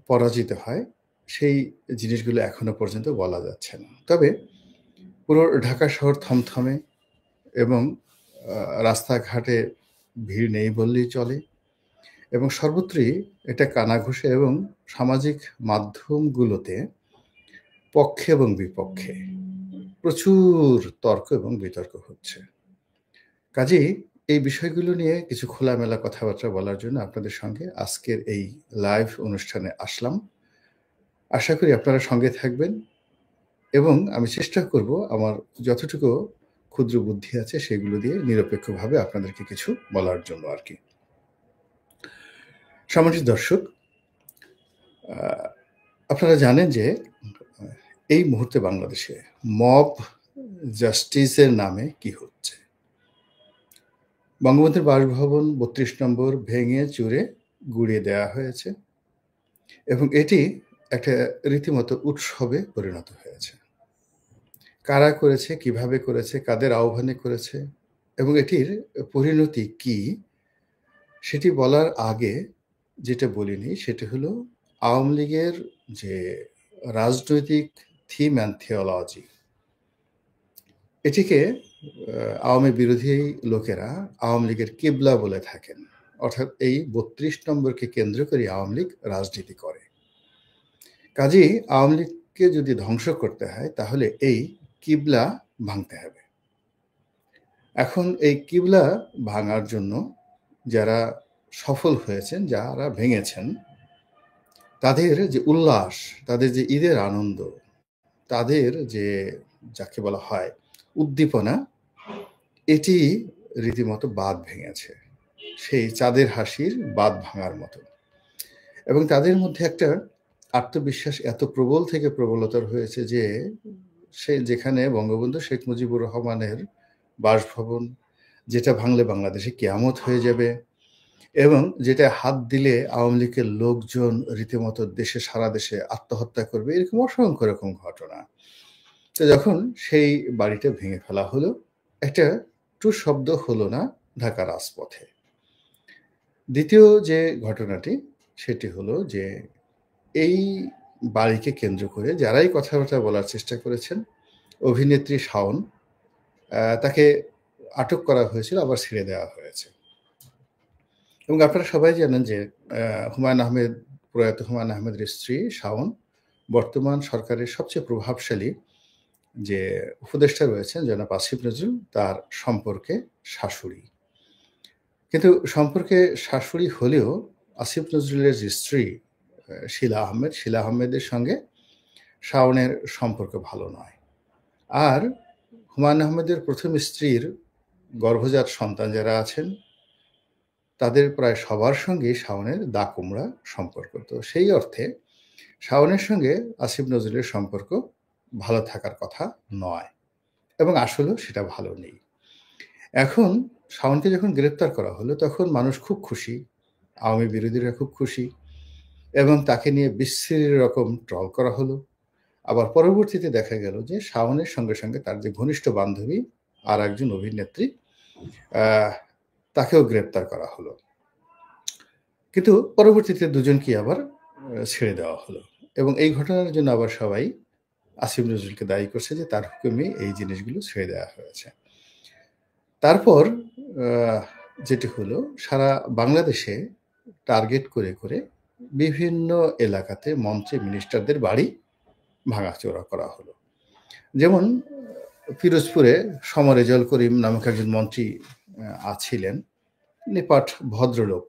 পরাজিত হয়, সেই জিনিসগুলো এখনো পর্যন্ত বলা যাচ্ছে না। তবে পুরো ঢাকা শহর থমথমে, এবং রাস্তাঘাটে ভিড় নেই বললেই চলে, এবং সর্বত্রই এটা কানাঘুষে, এবং সামাজিক মাধ্যমগুলোতে পক্ষে এবং বিপক্ষে প্রচুর তর্ক এবং বিতর্ক হচ্ছে। কাজেই এই বিষয়গুলো নিয়ে কিছু খোলামেলা কথাবার্তা বলার জন্য আপনাদের সঙ্গে আজকের এই লাইভ অনুষ্ঠানে আসলাম। আশা করি আপনারা সঙ্গে থাকবেন, এবং আমি চেষ্টা করব আমার যতটুকু ক্ষুদ্র বুদ্ধি আছে সেগুলো দিয়ে নিরপেক্ষভাবে আপনাদেরকে কিছু বলার জন্য আর কি। সম্মানিত দর্শক, আপনারা জানেন যে এই মুহূর্তে বাংলাদেশে মব জাস্টিসের নামে কি হচ্ছে। বঙ্গবন্ধুর বাসভবন ৩২ নম্বর ভেঙে চুরে গুড়িয়ে দেওয়া হয়েছে, এবং এটি একটা রীতিমতো উৎসবে পরিণত হয়েছে। কারা করেছে, কিভাবে করেছে, কাদের আহ্বানে করেছে, এবং এটির পরিণতি কি, সেটি বলার আগে যেটা বলিনি সেটা হলো আওয়ামী লীগের যে রাজনৈতিক থিম অ্যান্ড থিওলজি, এটিকে আওয়ামী বিরোধী লোকেরা আওয়ামী লীগের কিবলা বলে থাকেন। অর্থাৎ এই ৩২ নম্বরকে কেন্দ্র করে আওয়ামী লীগ রাজনীতি করে। কাজেই আওয়ামী লীগকে যদি ধ্বংস করতে হয় তাহলে এই কিবলা ভাঙতে হবে। এখন এই কিবলা ভাঙার জন্য যারা সফল হয়েছেন, যারা ভেঙেছেন, তাদের যে উল্লাস, তাদের যে ঈদের আনন্দ, তাদের যে যাকে বলা হয় উদ্দীপনা, এটি রীতিমতো বাঁধ ভেঙেছে, সেই চাঁদের হাসির বাঁধ ভাঙার মতো। এবং তাদের মধ্যে একটা আত্মবিশ্বাস এত প্রবল থেকে প্রবলতর হয়েছে যে সে যেখানে বঙ্গবন্ধু শেখ মুজিবুর রহমানের বাসভবন, যেটা ভাঙলে বাংলাদেশে কিয়ামত হয়ে যাবে, এবং যেটা হাত দিলে আওয়ামী লীগের লোকজন রীতিমতো দেশে সারা দেশে আত্মহত্যা করবে, এরকম অসংখ্য রকম ঘটনা। তো যখন সেই বাড়িটা ভেঙে ফেলা হলো, একটা টু শব্দ হলো না ঢাকা রাজপথে। দ্বিতীয় যে ঘটনাটি সেটি হলো যে এই বাড়িকে কেন্দ্র করে যারাই কথাবার্তা বলার চেষ্টা করেছেন, অভিনেত্রী শাওন, তাকে আটক করা হয়েছিল, আবার ছেড়ে দেওয়া হয়েছে। এবং আপনারা সবাই জানেন যে প্রয়াত হুমায়ুন আহমেদের স্ত্রী শাওন বর্তমান সরকারের সবচেয়ে প্রভাবশালী যে উপদেষ্টা রয়েছেন জনাব আসিফ নজরুল, তার সম্পর্কে শাশুড়ি। কিন্তু সম্পর্কে শাশুড়ি হলেও আসিফ নজরুলের যে স্ত্রী শিলা আহমেদের সঙ্গে শাওনের সম্পর্ক ভালো নয়। আর হুমায়ুন আহমেদের প্রথম স্ত্রীর গর্ভজাত সন্তান যারা আছেন তাদের প্রায় সবার সঙ্গে শাওনের দা কুমড়া সম্পর্ক। তো সেই অর্থে শাওনের সঙ্গে আসিফ নজরুলের সম্পর্ক ভালো থাকার কথা নয়, এবং আসলেও সেটা ভালো নেই। এখন শাওনকে যখন গ্রেপ্তার করা হলো তখন মানুষ খুব খুশি, আওয়ামী বিরোধীরা খুব খুশি, এবং তাকে নিয়ে বিশ্রী রকম ট্রল করা হলো। আবার পরবর্তীতে দেখা গেল যে শাওনের সঙ্গে সঙ্গে তার যে ঘনিষ্ঠ বান্ধবী আর একজন অভিনেত্রী, তাকেও গ্রেপ্তার করা হলো। কিন্তু পরবর্তীতে দুজনকে আবার ছেড়ে দেওয়া হলো, এবং এই ঘটনার জন্য আবার সবাই আসিফ নজরুলকে দায়ী করছে যে তার হুকুমে এই জিনিসগুলো ছেড়ে দেওয়া হয়েছে। তারপর যেটি হলো, সারা বাংলাদেশে টার্গেট করে করে বিভিন্ন এলাকাতে মন্ত্রী মিনিস্টারদের বাড়ি ভাঙাচোরা করা হলো। যেমন পিরোজপুরে সমরেজল করিম নামক একজন মন্ত্রী ছিলেন, নিপাট ভদ্রলোক।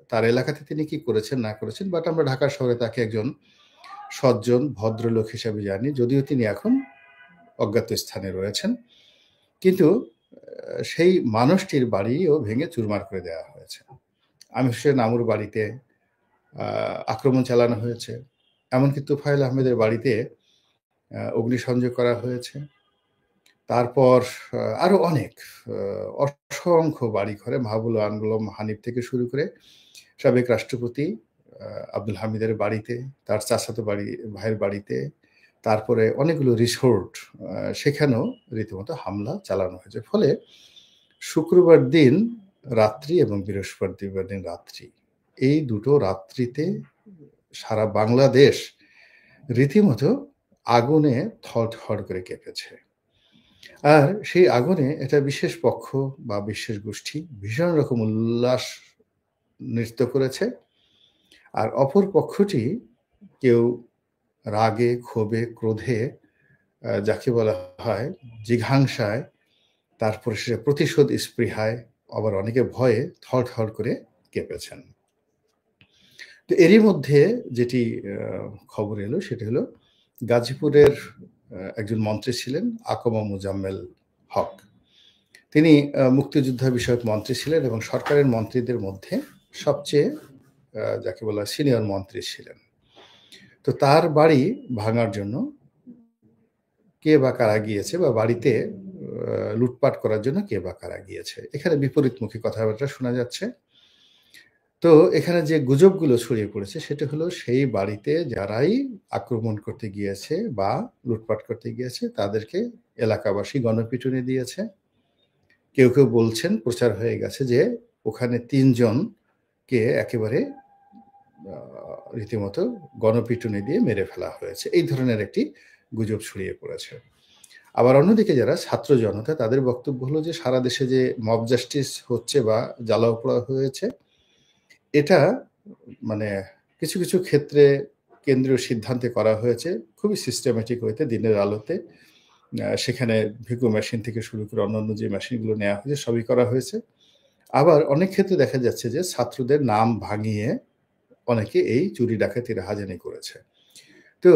তার এলাকাতে তিনি কি করেছেন না করেছেন, বাট আমরা ঢাকা শহরে তাকে একজন সজ্জন ভদ্রলোক হিসাবে জানি, যদিও তিনি এখন অজ্ঞাত স্থানে রয়েছেন। কিন্তু সেই মানুষটির বাড়িও ভেঙে চুরমার করে দেওয়া হয়েছে। আমির হোসেন আমুর বাড়িতে আক্রমণ চালানো হয়েছে, এমনকি তুফাইল আহমেদের বাড়িতে অগ্নিসংযোগ করা হয়েছে। তারপর আরো অনেক অসংখ্য বাড়ি ঘরে মাহবুব আলম হানিফ থেকে শুরু করে সাবেক রাষ্ট্রপতি আব্দুল হামিদের বাড়িতে, তার চাচাতো ভাইয়ের বাড়িতে, তারপরে অনেকগুলো রিসোর্ট, সেখানেও রীতিমতো হামলা চালানো হয়েছে। ফলে শুক্রবার দিন রাত্রি এবং বৃহস্পতিবার দিন রাত্রি, এই দুটো রাত্রিতে সারা বাংলাদেশ রীতিমতো আগুনে থরথর করে কেঁপেছে। আর সেই আগুনে একটা বিশেষ পক্ষ বা বিশেষ গোষ্ঠী ভীষণ রকম উল্লাস নৃত্য করেছে, আর অপর পক্ষটি কেউ রাগে, ক্ষোভে, ক্রোধে, যাকে বলা হয় জিঘাংসায়, তারপরে সে প্রতিশোধ স্পৃহায়, আবার অনেকে ভয়ে থরথর করে কেঁপেছেন। তো এরই মধ্যে যেটি খবর এলো সেটা হলো গাজীপুরের একজন মন্ত্রী ছিলেন আকমা মোজাম্মেল হক। তিনি মুক্তিযোদ্ধা বিষয়ক মন্ত্রী ছিলেন এবং সরকারের মন্ত্রীদের মধ্যে সবচেয়ে যাকে বলা সিনিয়র মন্ত্রী ছিলেন। তো তার বাড়ি ভাঙার জন্য কে বা কারা গিয়েছে, বা বাড়িতে লুটপাট করার জন্য কে বা কারা গিয়েছে, এখানে বিপরীতমুখী কথাবার্তা শোনা যাচ্ছে। তো এখানে যে গুজবগুলো ছড়িয়ে পড়েছে সেটা হলো সেই বাড়িতে যারাই আক্রমণ করতে গিয়েছে বা লুটপাট করতে গিয়েছে তাদেরকে এলাকাবাসী গণপিটুনি দিয়েছে। কেউ কেউ বলছেন, প্রচার হয়ে গেছে যে ওখানে ৩ জনকে একেবারে রীতিমতো গণপিটুনি দিয়ে মেরে ফেলা হয়েছে। এই ধরনের একটি গুজব ছড়িয়ে পড়েছে। আবার অন্যদিকে যারা ছাত্র জনতা, তাদের বক্তব্য হলো যে সারা দেশে যে মব জাস্টিস হচ্ছে বা জ্বালাও পোড়া হয়েছে, এটা মানে কিছু কিছু ক্ষেত্রে কেন্দ্রীয় সিদ্ধান্তে করা হয়েছে, খুবই সিস্টেমেটিক হইতে, দিনের আলোতে। সেখানে ভিকো মেশিন থেকে শুরু করে অন্যান্য যে মেশিনগুলো নেওয়া হয়েছে সবই করা হয়েছে। আবার অনেক ক্ষেত্রে দেখা যাচ্ছে যে ছাত্রদের নাম ভাঙিয়ে অনেকে এই চুরি ডাকাতি রাহাজানি করেছে। তো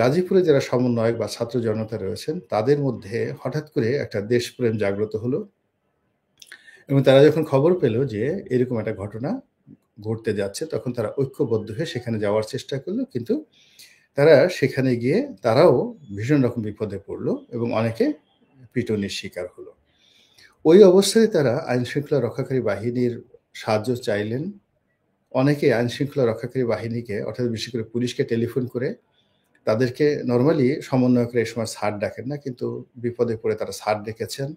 গাজীপুরে যারা সমন্বয়ক বা ছাত্র জনতা রয়েছেন তাদের মধ্যে হঠাৎ করে একটা দেশপ্রেম জাগ্রত হলো, এবং তারা যখন খবর পেল যে এরকম একটা ঘটনা ঘটতে যাচ্ছে তখন তারা ঐক্যবদ্ধ হয়ে সেখানে যাওয়ার চেষ্টা করলো। কিন্তু তারা সেখানে গিয়ে তারাও ভীষণ রকম বিপদে পড়লো এবং অনেকে পিটুনির শিকার হলো। ওই অবস্থায় তারা আইনশৃঙ্খলা রক্ষাকারী বাহিনীর সাহায্য চাইলেন। অনেকে আইনশৃঙ্খলা রক্ষাকারী বাহিনীকে, অর্থাৎ বিশেষ করে পুলিশকে টেলিফোন করে তাদেরকে, নর্মালি সমন্বয়করা এই সময় স্যার ডাকেন না, কিন্তু বিপদে পড়ে তারা স্যার ডেকেছেন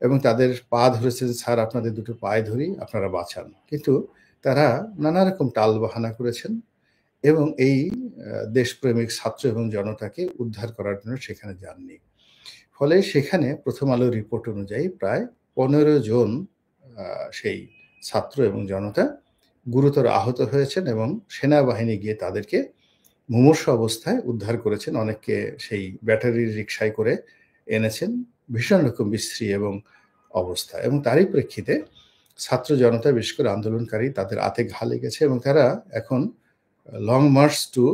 এবং তাদের পা ধরেছেন, স্যার আপনাদের দুটো পায়ে ধরি, আপনারা বাঁচান। কিন্তু তারা নানা রকম টাল বাহানা করেছেন এবং এই দেশপ্রেমিক ছাত্র এবং জনতাকে উদ্ধার করার জন্য সেখানে যাননি। ফলে সেখানে প্রথম আলোর রিপোর্ট অনুযায়ী প্রায় 15 জন সেই ছাত্র এবং জনতা গুরুতর আহত হয়েছেন এবং সেনাবাহিনী গিয়ে তাদেরকে মুমূর্ষু অবস্থায় উদ্ধার করেছেন, অনেককে সেই ব্যাটারির রিকশায় করে এনেছেন ভীষণ রকম বিশ্রী এবং অবস্থা। এবং তারই প্রেক্ষিতে ছাত্র জনতা, বিশেষ করে আন্দোলনকারী, তাদের আতে ঘা লেগেছে এবং তারা এখন লং মার্চ টু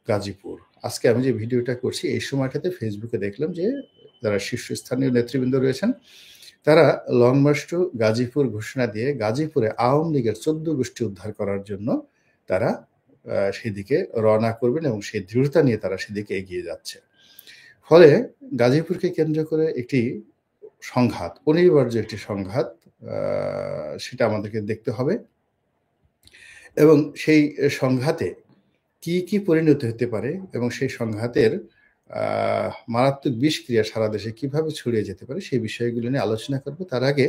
গাজীপুর। আজকে আমি যে ভিডিওটা করছি এই সময়টাতে ফেসবুকে দেখলাম যে যারা শীর্ষস্থানীয় নেতৃবৃন্দ রয়েছেন তারা লং মার্চ টু গাজীপুর ঘোষণা দিয়ে গাজীপুরে আওয়ামী লীগের 14 গোষ্ঠী উদ্ধার করার জন্য তারা সেদিকে রওনা করবেন এবং সেই দৃঢ়তা নিয়ে তারা সেদিকে এগিয়ে যাচ্ছে। ফলে গাজীপুরকে কেন্দ্র করে একটি সংঘাত, অনিবার্য একটি সংঘাত, সেটা আমাদেরকে দেখতে হবে এবং সেই সংঘাতে কি কি পরিণতি হতে পারে এবং সেই সংঘাতের মারাত্মক বিষক্রিয়া সারা দেশে কিভাবে ছড়িয়ে যেতে পারে সেই বিষয়গুলো নিয়ে আলোচনা করব। তার আগে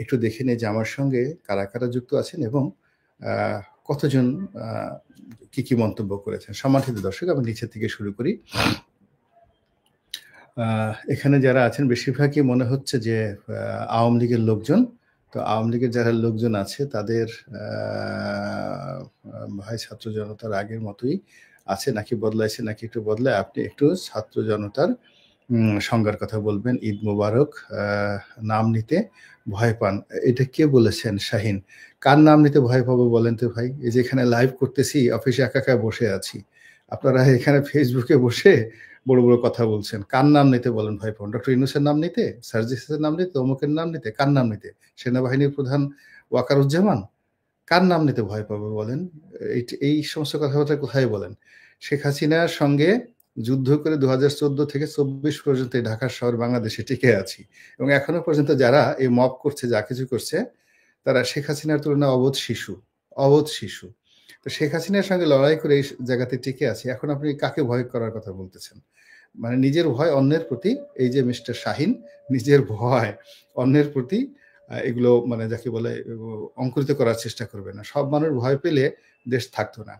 একটু দেখে নিই যে আমার সঙ্গে কারা কারা যুক্ত আছেন এবং কতজন কি কি মন্তব্য করেছেন। সম্মানিত দর্শক, আমি নিচে থেকে শুরু করি। এখানে যারা আছেন বেশিরভাগই মনে হচ্ছে যে আওয়ামী লীগের লোকজন। তো আওয়ামী লীগের যারা লোকজন আছে তাদের ভাই ছাত্র জনতার আগের মতোই আছে নাকি বদলাইছে নাকি একটু বদলায়, আপনি একটু ছাত্র জনতার সংজ্ঞার কথা বলবেন। ঈদ মোবারক। নাম নিতে ভয় পান, এটা কে বলেছেন? শাহিন। কার নাম নিতে ভয় পাবো বলেন তো ভাই? এই যে এখানে লাইভ করতেছি, অফিসে একা একা বসে আছি, আপনারা এখানে ফেসবুকে বসে বড় বড় কথা বলছেন। কার নাম নিতে বলেন ভয় পাবেন? ডক্টর ইউনূসের নাম নিতে, সার্জিসের নাম নিতে, অমুকের নাম নিতে? কার নাম নিতে? সেনাবাহিনীর প্রধান ওয়াকারুজ্জামান? কার নাম নিতে ভয় পাবে বলেন? এই সমস্ত কথাবার্তা কোথায় বলেন? শেখ হাসিনার সঙ্গে যুদ্ধ করে 2014 থেকে 24 পর্যন্ত এই ঢাকা শহর বাংলাদেশে টিকে আছি এবং এখনো পর্যন্ত যারা এই মব করছে, যা কিছু করছে, তারা শেখ হাসিনার তুলনায় অবোধ শিশু। তো শেখ হাসিনার সঙ্গে লড়াই করে এই জায়গাতে টিকে আছে। এখন আপনি কাকে ভয় করার কথা বলতেছেন? মানে নিজের ভয় অন্যের প্রতি, এই যে মিস্টার শাহিন, নিজের ভয় অন্যের প্রতি, এগুলো মানে যাকে বলে অঙ্কুরিত করার চেষ্টা করবে না। সব মানুষ ভয় পেলে দেশ থাকতো না।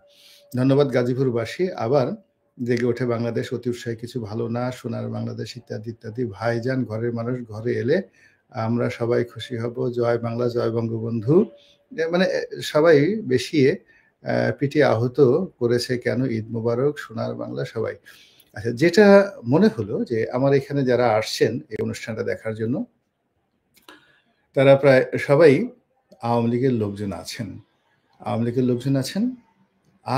ধন্যবাদ গাজীপুরবাসী। আবার জেগে ওঠে বাংলাদেশ, অতি উৎসাহী কিছু ভালো না, সোনার বাংলাদেশ ইত্যাদি ইত্যাদি। ভাইজান, ঘরের মানুষ ঘরে এলে আমরা সবাই খুশি হব। জয় বাংলা, জয় বঙ্গবন্ধু। মানে সবাই বেশিয়ে পিটিয়ে আহত করেছে কেন? ঈদ মোবারক, সোনার বাংলা, সবাই। আচ্ছা, যেটা মনে হলো যে আমার এখানে যারা আসছেন এই অনুষ্ঠানটা দেখার জন্য তারা প্রায় সবাই আওয়ামী লীগের লোকজন আছেন।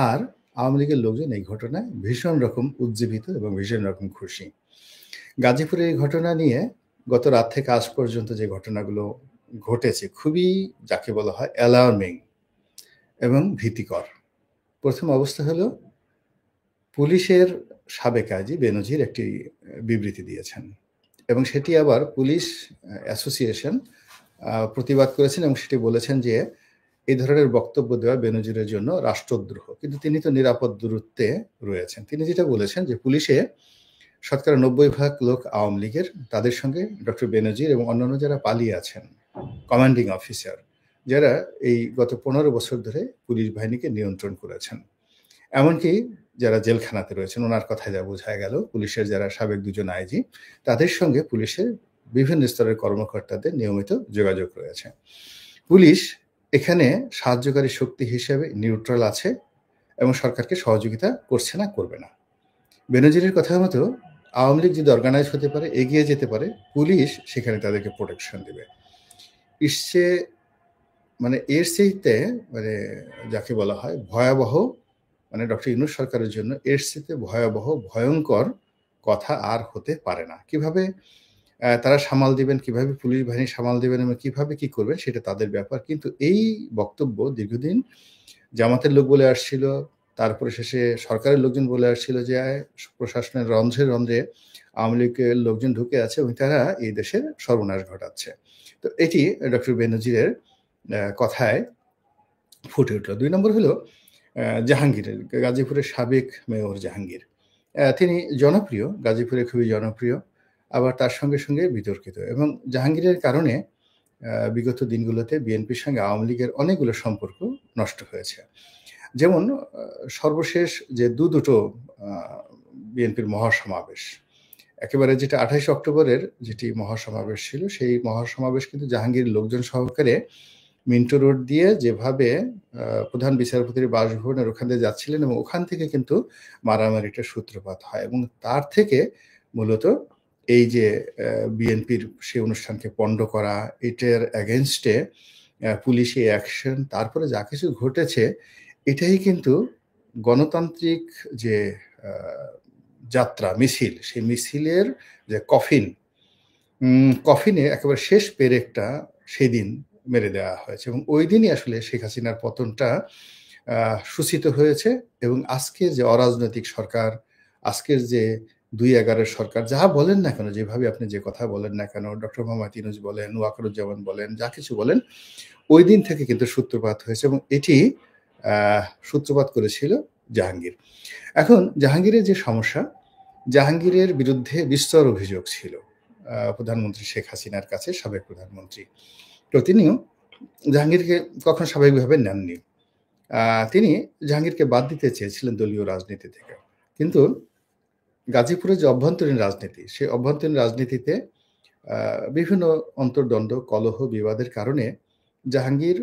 আর আওয়ামী লীগের লোকজন এই ঘটনায় ভীষণ রকম উজ্জীবিত এবং ভীষণ রকম খুশি। গাজীপুরের এই ঘটনা নিয়ে গত রাত থেকে আজ পর্যন্ত যে ঘটনাগুলো ঘটেছে খুবই, যাকে বলা হয়, অ্যালার্মিং এবং ভীতিকর। প্রথম অবস্থা হলো পুলিশের সাবেক আইজি বেনজির একটি বিবৃতি দিয়েছেন এবং সেটি আবার পুলিশ অ্যাসোসিয়েশন প্রতিবাদ করেছেন এবং সেটি বলেছেন যে এই ধরনের বক্তব্য দেওয়া বেনজিরের জন্য রাষ্ট্রদ্রোহ। কিন্তু তিনি তো নিরাপদ দূরত্বে রয়েছেন। তিনি যেটা বলেছেন যে পুলিশে 90% লোক আওয়ামী লীগের, তাদের সঙ্গে ডক্টর বেনজির এবং অন্যান্য যারা পালিয়ে আছেন কমান্ডিং অফিসার, যারা এই গত 15 বছর ধরে পুলিশ বাহিনীকে নিয়ন্ত্রণ করেছেন, এমনকি যারা জেলখানাতে রয়েছেন, ওনার কথায় যা বোঝা গেল, পুলিশের যারা সাবেক 2জন আইজি, তাদের সঙ্গে পুলিশের বিভিন্ন স্তরের কর্মকর্তাদের নিয়মিত যোগাযোগ রয়েছে। পুলিশ এখানে সাহায্যকারী শক্তি হিসেবে নিউট্রাল আছে এবং সরকারকে সহযোগিতা করছে না, করবে না। বেনজিরের কথা মতো আওয়ামী লীগ যদি অর্গানাইজ হতে পারে, এগিয়ে যেতে পারে, পুলিশ সেখানে তাদেরকে প্রোটেকশন দেবে। এর চাইতে মানে যাকে বলা হয় ভয়াবহ, মানে ডক্টর ইউনূস সরকারের জন্য এর চাইতে ভয়াবহ, ভয়ঙ্কর কথা আর হতে পারে না। কিভাবে তারা সামাল দিবেন, কিভাবে পুলিশ বাহিনী সামাল দিবেন এবং কিভাবে কি করবেন সেটা তাদের ব্যাপার। কিন্তু এই বক্তব্য দীর্ঘদিন জামাতের লোক বলে আসছিল, তারপরে শেষে সরকারের লোকজন বলে আসছিল যে প্রশাসনের রন্ধ্রে রন্ধ্রে আওয়ামী লীগের লোকজন ঢুকে আছে এবং তারা এই দেশের সর্বনাশ ঘটাচ্ছে। তো এটি ডক্টর বেনজিরের কথায় ফুটে উঠল। 2 নম্বর হলো জাহাঙ্গীরের, গাজীপুরের সাবেক মেয়র জাহাঙ্গীর। তিনি জনপ্রিয়, গাজীপুরে খুবই জনপ্রিয়, আবার তার সঙ্গে সঙ্গে বিতর্কিত। এবং জাহাঙ্গীরের কারণে বিগত দিনগুলোতে বিএনপির সঙ্গে আওয়ামী লীগের অনেকগুলো সম্পর্ক নষ্ট হয়েছে। যেমন সর্বশেষ যে দুটো বিএনপির মহাসমাবেশ, একেবারে যেটা 28 অক্টোবরের যেটি মহাসমাবেশ ছিল, সেই মহাসমাবেশ কিন্তু জাহাঙ্গীর লোকজন সহকারে মিন্টো রোড দিয়ে যেভাবে প্রধান বিচারপতির বাসভবনের ওখান দিয়ে যাচ্ছিলেন এবং ওখান থেকে কিন্তু মারামারিটার সূত্রপাত হয় এবং তার থেকে মূলত এই যে বিএনপির সেই অনুষ্ঠানকে পণ্ড করা, এটার এগেনস্টে পুলিশি অ্যাকশন, তারপরে যা কিছু ঘটেছে, এটাই কিন্তু গণতান্ত্রিক যে যাত্রা মিছিল, সেই মিছিলের যে কফিনে একেবারে শেষ পেরেকটা সেদিন মেরে দেওয়া হয়েছে এবং ওই দিনই আসলে শেখ হাসিনার পতনটা সূচিত হয়েছে। এবং আজকের যে অরাজনৈতিক সরকার, আজকের যে ২-১১ সরকার, যা বলেন না কেন, যেভাবে আপনি যে কথা বলেন না কেন, ডক্টর মোহাম্মদ ইউনূস বলেন, ওয়াকারুজ্জামান বলেন, যা কিছু বলেন, ওই দিন থেকে কিন্তু সূত্রপাত হয়েছে এবং এটি সূত্রপাত করেছিল জাহাঙ্গীর। এখন জাহাঙ্গীরের যে সমস্যা, জাহাঙ্গীরের বিরুদ্ধে বিস্তর অভিযোগ ছিল প্রধানমন্ত্রী শেখ হাসিনার কাছে, সাবেক প্রধানমন্ত্রী। তো তিনিও জাহাঙ্গীরকে কখনো স্বাভাবিকভাবে নেননি। তিনি জাহাঙ্গীরকে বাদ দিতে চেয়েছিলেন দলীয় রাজনীতি থেকে, কিন্তু গাজীপুরের যে অভ্যন্তরীণ রাজনীতি, সেই অভ্যন্তরীণ রাজনীতিতে বিভিন্ন অন্তর্দ্বন্দ্ব, কলহ, বিবাদের কারণে জাহাঙ্গীর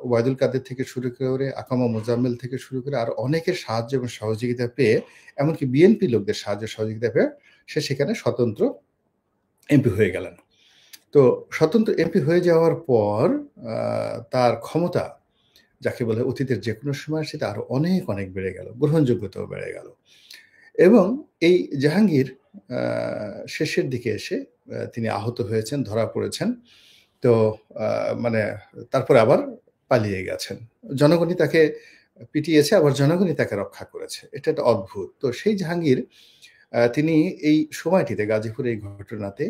ওবায়দুল কাদের থেকে শুরু করে আকামা মোজাম্মেল থেকে শুরু করে আর অনেকের সাহায্য এবং সহযোগিতা পেয়ে, এমনকি বিএনপি লোকদের সাহায্য সহযোগিতা পেয়ে সে সেখানে স্বতন্ত্র এমপি হয়ে গেলেন। তো স্বতন্ত্র এমপি হয়ে যাওয়ার পর তার ক্ষমতা, যাকে বলে অতীতের যে কোনো সময়, সেটা আরো অনেক অনেক বেড়ে গেল, গ্রহণযোগ্যতাও বেড়ে গেল। এবং এই জাহাঙ্গীর শেষের দিকে এসে তিনি আহত হয়েছেন, ধরা পড়েছেন। তো মানে তারপরে আবার পালিয়ে গেছেন। জনগণই তাকে পিটিয়েছে, আবার জনগণই তাকে রক্ষা করেছে। এটা একটা অদ্ভুত। তো সেই জাহাঙ্গীর তিনি এই সময়টিতে, গাজীপুরের এই ঘটনাতে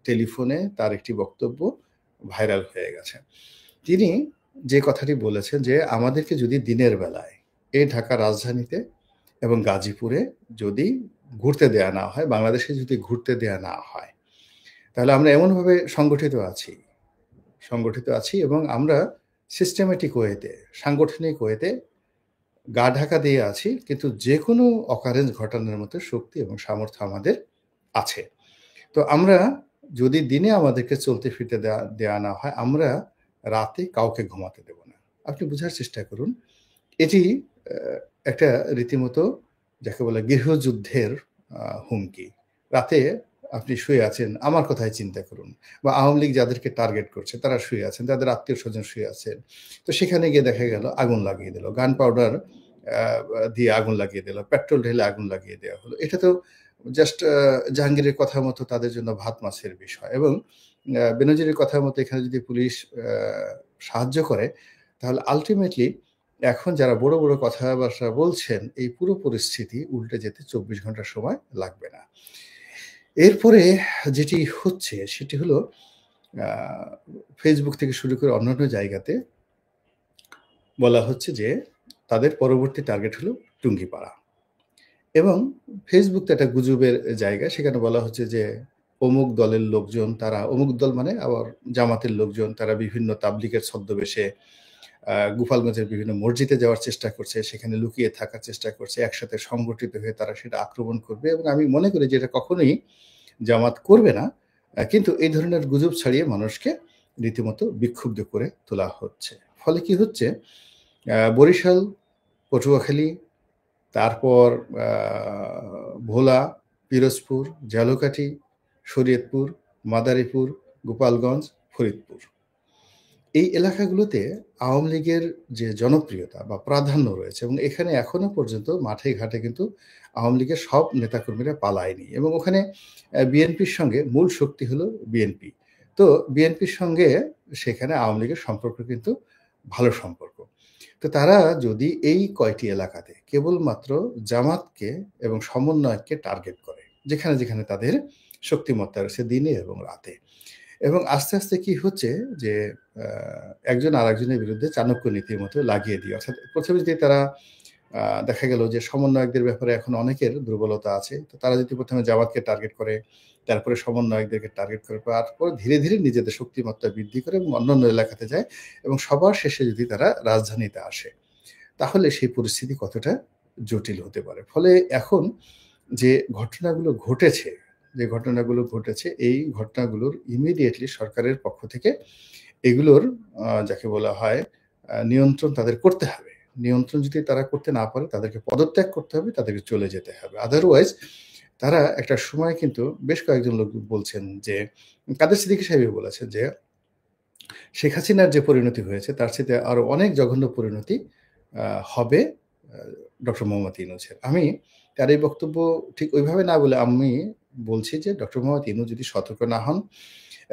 টেলিফোনে তার একটি বক্তব্য ভাইরাল হয়ে গেছে। তিনি যে কথাটি বলেছেন যে আমাদেরকে যদি দিনের বেলায় এই ঢাকা রাজধানীতে এবং গাজীপুরে যদি ঘুরতে দেয়া না হয়, বাংলাদেশে যদি ঘুরতে দেয়া না হয়, তাহলে আমরা এমনভাবে সংগঠিত আছি এবং আমরা সিস্টেমেটিক ওয়েতে, সাংগঠনিক ওয়েতে গা ঢাকা দিয়ে আছি, কিন্তু যে কোনো অকারেন্স ঘটানোর মতো শক্তি এবং সামর্থ্য আমাদের আছে। তো আমরা যদি দিনে আমাদেরকে চলতে ফিরতে দেয়া না হয়, আমরা রাতে কাউকে ঘুমাতে দেব না। আপনি বোঝার চেষ্টা করুন, এটি একটা রীতিমতো যাকে বলে গৃহযুদ্ধের হুমকি। রাতে আপনি শুয়ে আছেন, আমার কথাই চিন্তা করুন, বা আওয়ামী লীগ যাদেরকে টার্গেট করছে তারা শুয়ে আছেন, তাদের আত্মীয় স্বজন শুয়ে আছেন। তো সেখানে গিয়ে দেখা গেল আগুন লাগিয়ে দিল, গান পাউডার দিয়ে আগুন লাগিয়ে দিল, পেট্রোল ঢেলে আগুন লাগিয়ে দেওয়া হলো। এটা তো জাস্ট জাহাঙ্গীরের কথা মতো তাদের জন্য ভাত মাছের বিষয়। এবং বেনজিরের কথা মতো এখানে যদি পুলিশ সাহায্য করে, তাহলে আলটিমেটলি এখন যারা বড় বড় কথাবার্তা বলছেন, এই পুরো পরিস্থিতি উল্টে যেতে 24 ঘন্টা সময় লাগবে না। এরপরে যেটি হচ্ছে সেটি হলো ফেসবুক থেকে শুরু করে অন্যান্য জায়গাতে বলা হচ্ছে যে তাদের পরবর্তী টার্গেট হলো টুঙ্গিপাড়া। এবং ফেসবুক তো একটা গুজবের জায়গা, সেখানে বলা হচ্ছে যে অমুক দলের লোকজন, তারা অমুক দল মানে আবার জামাতের লোকজন, তারা বিভিন্ন তাবলিগের ছদ্মবেশে গোপালগঞ্জের বিভিন্ন মসজিদে যাওয়ার চেষ্টা করছে, সেখানে লুকিয়ে থাকার চেষ্টা করছে, একসাথে সংগঠিত হয়ে তারা সেটা আক্রমণ করবে। এবং আমি মনে করি যে এটা কখনোই জামাত করবে না, কিন্তু এই ধরনের গুজব ছড়িয়ে মানুষকে রীতিমতো বিক্ষুব্ধ করে তোলা হচ্ছে। ফলে কি হচ্ছে, বরিশাল, পটুয়াখালী, তারপর ভোলা, পিরোজপুর, ঝালকাঠি, শরীয়তপুর, মাদারীপুর, গোপালগঞ্জ, ফরিদপুর, এই এলাকাগুলোতে আওয়ামী লীগের যে জনপ্রিয়তা বা প্রাধান্য রয়েছে, এবং এখানে এখনো পর্যন্ত মাঠে ঘাটে কিন্তু আওয়ামী লীগের সব নেতাকর্মীরা পালায়নি। এবং ওখানে বিএনপির সঙ্গে মূল শক্তি হলো বিএনপি। তো বিএনপির সঙ্গে সেখানে আওয়ামী লীগের সম্পর্ক কিন্তু ভালো সম্পর্ক। তো তারা যদি এই কয়টি এলাকাতে কেবলমাত্র জামাতকে এবং সমন্বয়ককে টার্গেট করে, যেখানে যেখানে তাদের শক্তিমত্তা রয়েছে দিনে এবং রাতে, এবং আস্তে আস্তে কি হচ্ছে যে একজন আরেকজনের বিরুদ্ধে চাণক্য নীতির মতো লাগিয়ে দিয়ে, অর্থাৎ প্রথমে যদি তারা দেখা গেল যে সমন্বয়কদের ব্যাপারে এখন অনেকের দুর্বলতা আছে, তো তারা যদি প্রথমে জামাতকে টার্গেট করে, তারপরে সমন্বয়কদেরকে টার্গেট করে, তারপর ধীরে ধীরে নিজেদের শক্তিমত্তা বৃদ্ধি করে এবং অন্যান্য এলাকাতে যায়, এবং সবার শেষে যদি তারা রাজধানীতে আসে, তাহলে সেই পরিস্থিতি কতটা জটিল হতে পারে। ফলে এখন যে ঘটনাগুলো ঘটেছে, এই ঘটনাগুলোর ইমিডিয়েটলি সরকারের পক্ষ থেকে এগুলোর যাকে বলা হয় নিয়ন্ত্রণ তাদের করতে হবে। নিয়ন্ত্রণ যদি তারা করতে না পারে তাদেরকে পদত্যাগ করতে হবে, তাদেরকে চলে যেতে হবে। আদারওয়াইজ তারা একটা সময় কিন্তু বেশ কয়েকজন লোক বলছেন যে, কাদের সিদ্দিকী সাহেবই বলেছেন যে শেখ হাসিনার যে পরিণতি হয়েছে তার চাইতে আরো অনেক জঘন্য পরিণতি হবে ডক্টর মোহাম্মদ ইউনূসের। আমি তার এই বক্তব্য ঠিক ওইভাবে না বলে আমি বলছি যে ডক্টর মোহাম্মদ ইউনূস যদি সতর্ক না হন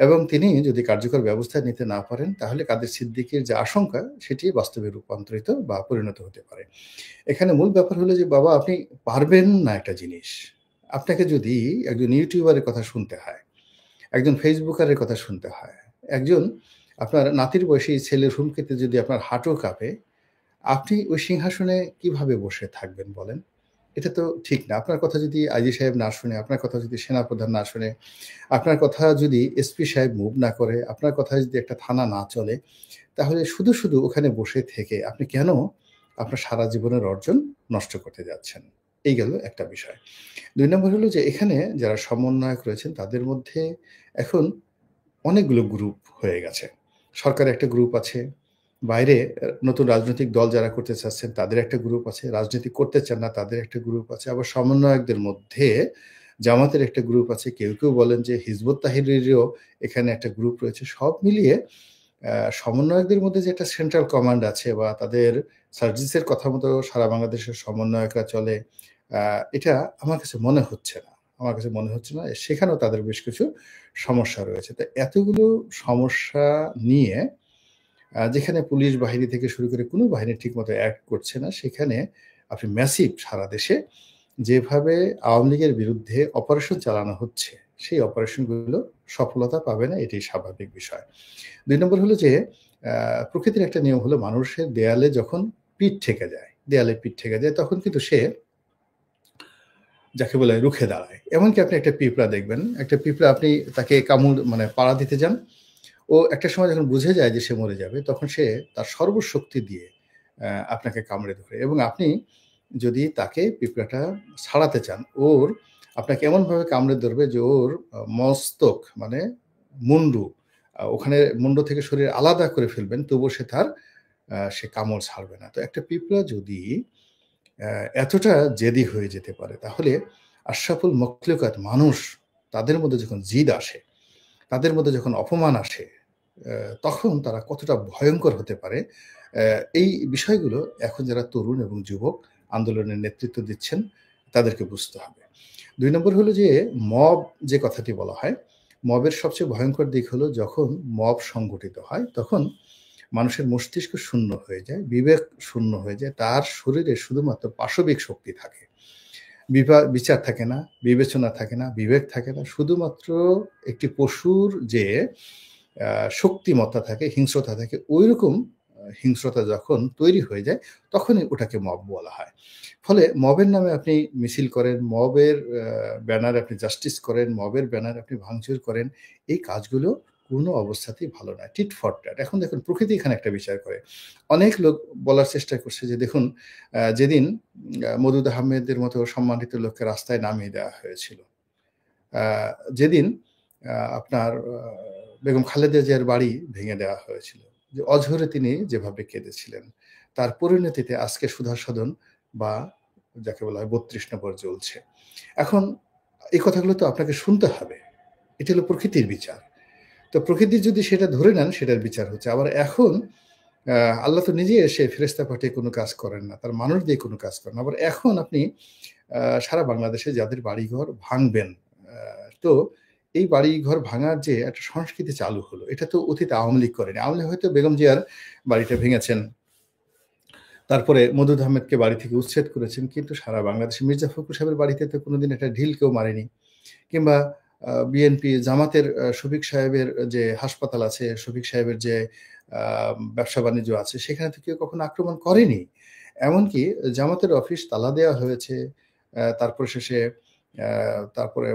এবং তিনি যদি কার্যকর ব্যবস্থা নিতে না পারেন তাহলে কাদের সিদ্দিকীর যে আশঙ্কা সেটি বাস্তবে রূপান্তরিত বা পরিণত হতে পারে। এখানে মূল ব্যাপার হলো যে বাবা আপনি পারবেন না একটা জিনিস। আপনাকে যদি একজন ইউটিউবারের কথা শুনতে হয়, একজন ফেসবুকারের কথা শুনতে হয়, একজন আপনার নাতির বয়সী ছেলের হুমকিতে যদি আপনার হাঁটু কাঁপে, আপনি ওই সিংহাসনে কিভাবে বসে থাকবেন বলেন? এটা তো ঠিক না। আপনার কথা যদি আইজি সাহেব না শুনে, আপনার কথা যদি সেনাপ্রধান না শুনে, আপনার কথা যদি এসপি সাহেব মুভ না করে, আপনার কথায় যদি একটা থানা না চলে, তাহলে শুধু, শুধু ওখানে বসে থেকে আপনি কেন আপনার সারা জীবনের অর্জন নষ্ট করতে যাচ্ছেন? এই গেল একটা বিষয়। ২ নম্বর হলো যে এখানে যারা সমন্বয়ক রয়েছেন তাদের মধ্যে এখন অনেকগুলো গ্রুপ হয়ে গেছে। সরকারের একটা গ্রুপ আছে, বাইরে নতুন রাজনৈতিক দল যারা করতে চাচ্ছেন তাদের একটা গ্রুপ আছে, রাজনীতি করতে চান না তাদের একটা গ্রুপ আছে, আবার সমন্বয়কদের মধ্যে জামাতের একটা গ্রুপ আছে। কেউ, কেউ বলেন যে হিজবুত তাহরিরেরও এখানে একটা গ্রুপ রয়েছে। সব মিলিয়ে সমন্বয়কদের মধ্যে যে একটা সেন্ট্রাল কমান্ড আছে বা তাদের সার্জিসের কথা মতো সারা বাংলাদেশের সমন্বয়করা চলে, এটা আমার কাছে মনে হচ্ছে না। আমার কাছে মনে হচ্ছে না। সেখানেও তাদের বেশ কিছু সমস্যা রয়েছে। তো এতগুলো সমস্যা নিয়ে যেখানে পুলিশ বাহিনী থেকে শুরু করে কোনো বাহিনী ঠিকমতো অ্যাক্ট করছে না, সেখানে আপনি ম্যাসিভ সারা দেশে যেভাবে আওয়ামী লীগের বিরুদ্ধে অপারেশন চালানো হচ্ছে, সেই অপারেশনগুলো সফলতা পাবে না, এটাই স্বাভাবিক বিষয়। ২ নম্বর হলো যে প্রকৃতির একটা নিয়ম হলো মানুষের দেয়ালে যখন পিঠ ঠেকে যায়, দেয়ালে পিঠ ঠেকে যায় তখন কিন্তু সে যাকে বলে রুখে দাঁড়ায়। এমনকি আপনি একটা পিঁপড়া দেখবেন, একটা পিঁপড়া আপনি তাকে কামড় মানে পাড়া দিতে যান, ও একটা সময় যখন বুঝে যায় যে সে মরে যাবে তখন সে তার সর্বশক্তি দিয়ে আপনাকে কামড়ে ধরে এবং আপনি যদি তাকে পিঁপড়াটা ছাড়াতে চান, আপনাকে এমনভাবে কামড়ে ধরবে যে ওর মস্তক মানে মুন্ডু ওখানে মুন্ডু থেকে শরীর আলাদা করে ফেলবেন, তবুও সে কামড় ছাড়বে না। তো একটা পিঁপড়া যদি এতটা জেদি হয়ে যেতে পারে তাহলে আশরাফুল মখলুকাত মানুষ, তাদের মধ্যে যখন জিদ আসে, তাদের মধ্যে যখন অপমান আসে, তখন তারা কতটা ভয়ঙ্কর হতে পারে, এই বিষয়গুলো এখন যারা তরুণ এবং যুবক আন্দোলনের নেতৃত্ব দিচ্ছেন তাদেরকে বুঝতে হবে। ২ নম্বর হলো যে মব যে কথাটি বলা হয়, মবের সবচেয়ে ভয়ঙ্কর দিক হলো যখন মব সংগঠিত হয় তখন মানুষের মস্তিষ্ক শূন্য হয়ে যায়, বিবেক শূন্য হয়ে যায়, তার শরীরে শুধুমাত্র পাশবিক শক্তি থাকে, বিচার থাকে না, বিবেচনা থাকে না, বিবেক থাকে না, শুধুমাত্র একটি পশুর যে শক্তিমত্তা থাকে, হিংস্রতা থাকে, ওইরকম হিংস্রতা যখন তৈরি হয়ে যায় তখনই ওটাকে মব বলা হয়। ফলে মবের নামে আপনি মিছিল করেন, মবের ব্যানারে আপনি জাস্টিস করেন, মবের ব্যানারে আপনি ভাঙচুর করেন, এই কাজগুলো কোনো অবস্থাতেই ভালো নয়। Tit for tat. এখন দেখুন প্রকৃতি এখানে একটা বিচার করে। অনেক লোক বলার চেষ্টা করছে যে দেখুন যেদিন মওদুদ আহমেদের মতো সম্মানিত লোককে রাস্তায় নামিয়ে দেওয়া হয়েছিল, যেদিন আপনার বেগম খালেদা জিয়ার বাড়ি ভেঙে দেওয়া হয়েছিল, যে অঝরে তিনি যেভাবে কেঁদেছিলেন, তার পরিণতিতে আজকে সুধা সদন বা যাকে বলা হয় ৩২ নম্বর জ্বলছে। এখন এই কথাগুলো তো আপনাকে শুনতে হবে। এটা হলো প্রকৃতির বিচার। তো প্রকৃতির যদি সেটা ধরে নেন সেটার বিচার হচ্ছে। আবার এখন আল্লাহ তো নিজে এসে ফেরেশতা পাঠিয়ে কোনো কাজ করেন না, তার মানুষ দিয়ে কোনো কাজ করেন না। আবার এখন আপনি সারা বাংলাদেশে যাদের বাড়িঘর ভাঙবেন, তো এই বাড়িঘর ভাঙার যে একটা সংস্কৃতি চালু হলো, এটা তো অতীতে আওয়ামী লীগ করেনি। আওয়ামী লীগ হয়তো বেগম জিয়ার বাড়িটা ভেঙেছেন, তারপরে মওদুদ আহমেদকে বাড়ি থেকে উচ্ছেদ করেছেন, কিন্তু সারা বাংলাদেশে মির্জা ফখরুল সাহেবের বাড়িতে তো কোনোদিন একটা ঢিল কেউ মারেনি। কিংবা বিএনপি জামাতের শফিক সাহেবের যে হাসপাতাল আছে, শফিক সাহেবের যে ব্যবসা বাণিজ্য আছে, সেখানে তো কেউ কখনো আক্রমণ করেনি। এমনকি জামাতের অফিস তালা দেওয়া হয়েছে, তারপর শেষে তারপরে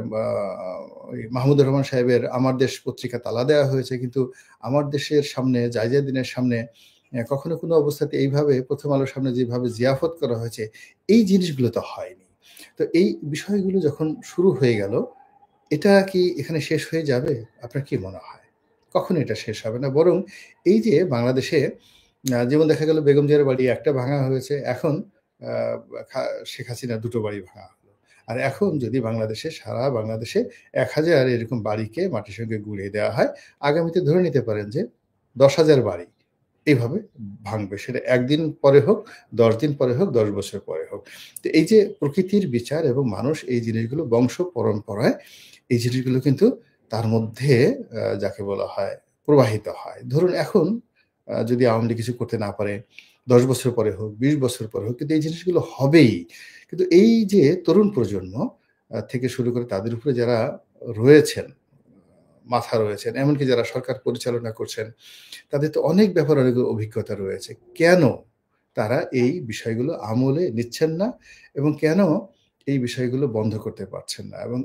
ওই মাহমুদুর রহমান সাহেবের আমার দেশ পত্রিকা তালা দেওয়া হয়েছে, কিন্তু আমার দেশের সামনে জায়জাদিনের সামনে কখনো কোনো অবস্থাতে এইভাবে প্রথম আলোর সামনে যেভাবে জিয়াফত করা হয়েছে, এই জিনিসগুলো তো হয়নি। তো এই বিষয়গুলো যখন শুরু হয়ে গেল, এটা কি এখানে শেষ হয়ে যাবে? আপনার কি মনে হয়? কখনো এটা শেষ হবে না। বরং এই যে বাংলাদেশে যেমন দেখা গেল বেগম জিয়ার বাড়ি একটা ভাঙা হয়েছে, এখন শেখ হাসিনা দুটো বাড়ি ভাঙা হলো। আর এখন যদি সারা বাংলাদেশে 1000 এরকম বাড়িকে মাটির সঙ্গে গুঁড়িয়ে দেওয়া হয়, আগামীতে ধরে নিতে পারেন যে 10,000 বাড়ি এইভাবে ভাঙবে। সেটা 1 দিন পরে হোক, 10 দিন পরে হোক, 10 বছর পরে হোক। তো এই যে প্রকৃতির বিচার এবং মানুষ এই জিনিসগুলো বংশ পরম্পরায় এই জিনিসগুলো কিন্তু তার মধ্যে যাকে বলা হয় প্রবাহিত হয়। ধরুন এখন যদি আওয়ামী লীগ কিছু করতে না পারে, 10 বছর পরে হোক, 20 বছর পরে হোক, কিন্তু এই জিনিসগুলো হবেই। কিন্তু এই যে তরুণ প্রজন্ম থেকে শুরু করে তাদের উপরে যারা রয়েছেন, মাথা রয়েছেন, এমনকি যারা সরকার পরিচালনা করছেন, তাদের তো অনেক ব্যাপারে অনেক অভিজ্ঞতা রয়েছে। কেন তারা এই বিষয়গুলো আমলে নিচ্ছেন না এবং কেন এই বিষয়গুলো বন্ধ করতে পারছেন না? এবং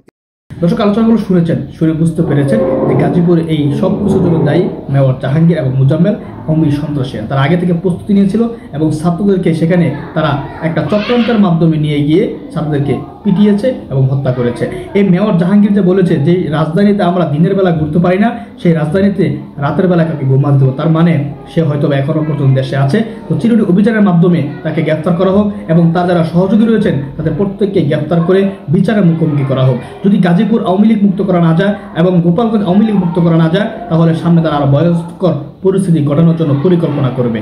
দর্শক, আলোচনাগুলো শুনেছেন, শুনে বুঝতে পেরেছেন যে গাজীপুরে এই সব কিছুর জন্য দায়ী মেয়র জাহাঙ্গীর এবং মুজাম্মেল কওমি সন্ত্রাসী। তারা আগে থেকে প্রস্তুতি নিয়েছিল এবং ছাত্রদেরকে সেখানে তারা একটা চক্রান্তের মাধ্যমে নিয়ে গিয়ে ছাত্রদেরকে পিটিয়েছে এবং হত্যা করেছে। এই মেয়র জাহাঙ্গীর যে বলেছে যে রাজধানীতে আমরা দিনের বেলা ঘুরতে পারি না, সেই রাজধানীতে রাতের বেলা কাকে ঘুমাতে দেবো, তার মানে সে হয়তো এখনো পর্যন্ত দেশে আছে। তো চিরুনি অভিযানের মাধ্যমে তাকে গ্রেফতার করা হোক এবং তার যারা সহযোগী রয়েছেন তাদের প্রত্যেককে গ্রেফতার করে বিচারের মুখোমুখি করা হোক। যদি গাজীপুর আওয়ামী লীগ মুক্ত করা না যায় এবং গোপালগঞ্জ আওয়ামী লীগ মুক্ত করা না যায়, তাহলে সামনে তারা আরো ভয়ঙ্কর পরিস্থিতি ঘটানোর জন্য পরিকল্পনা করবে।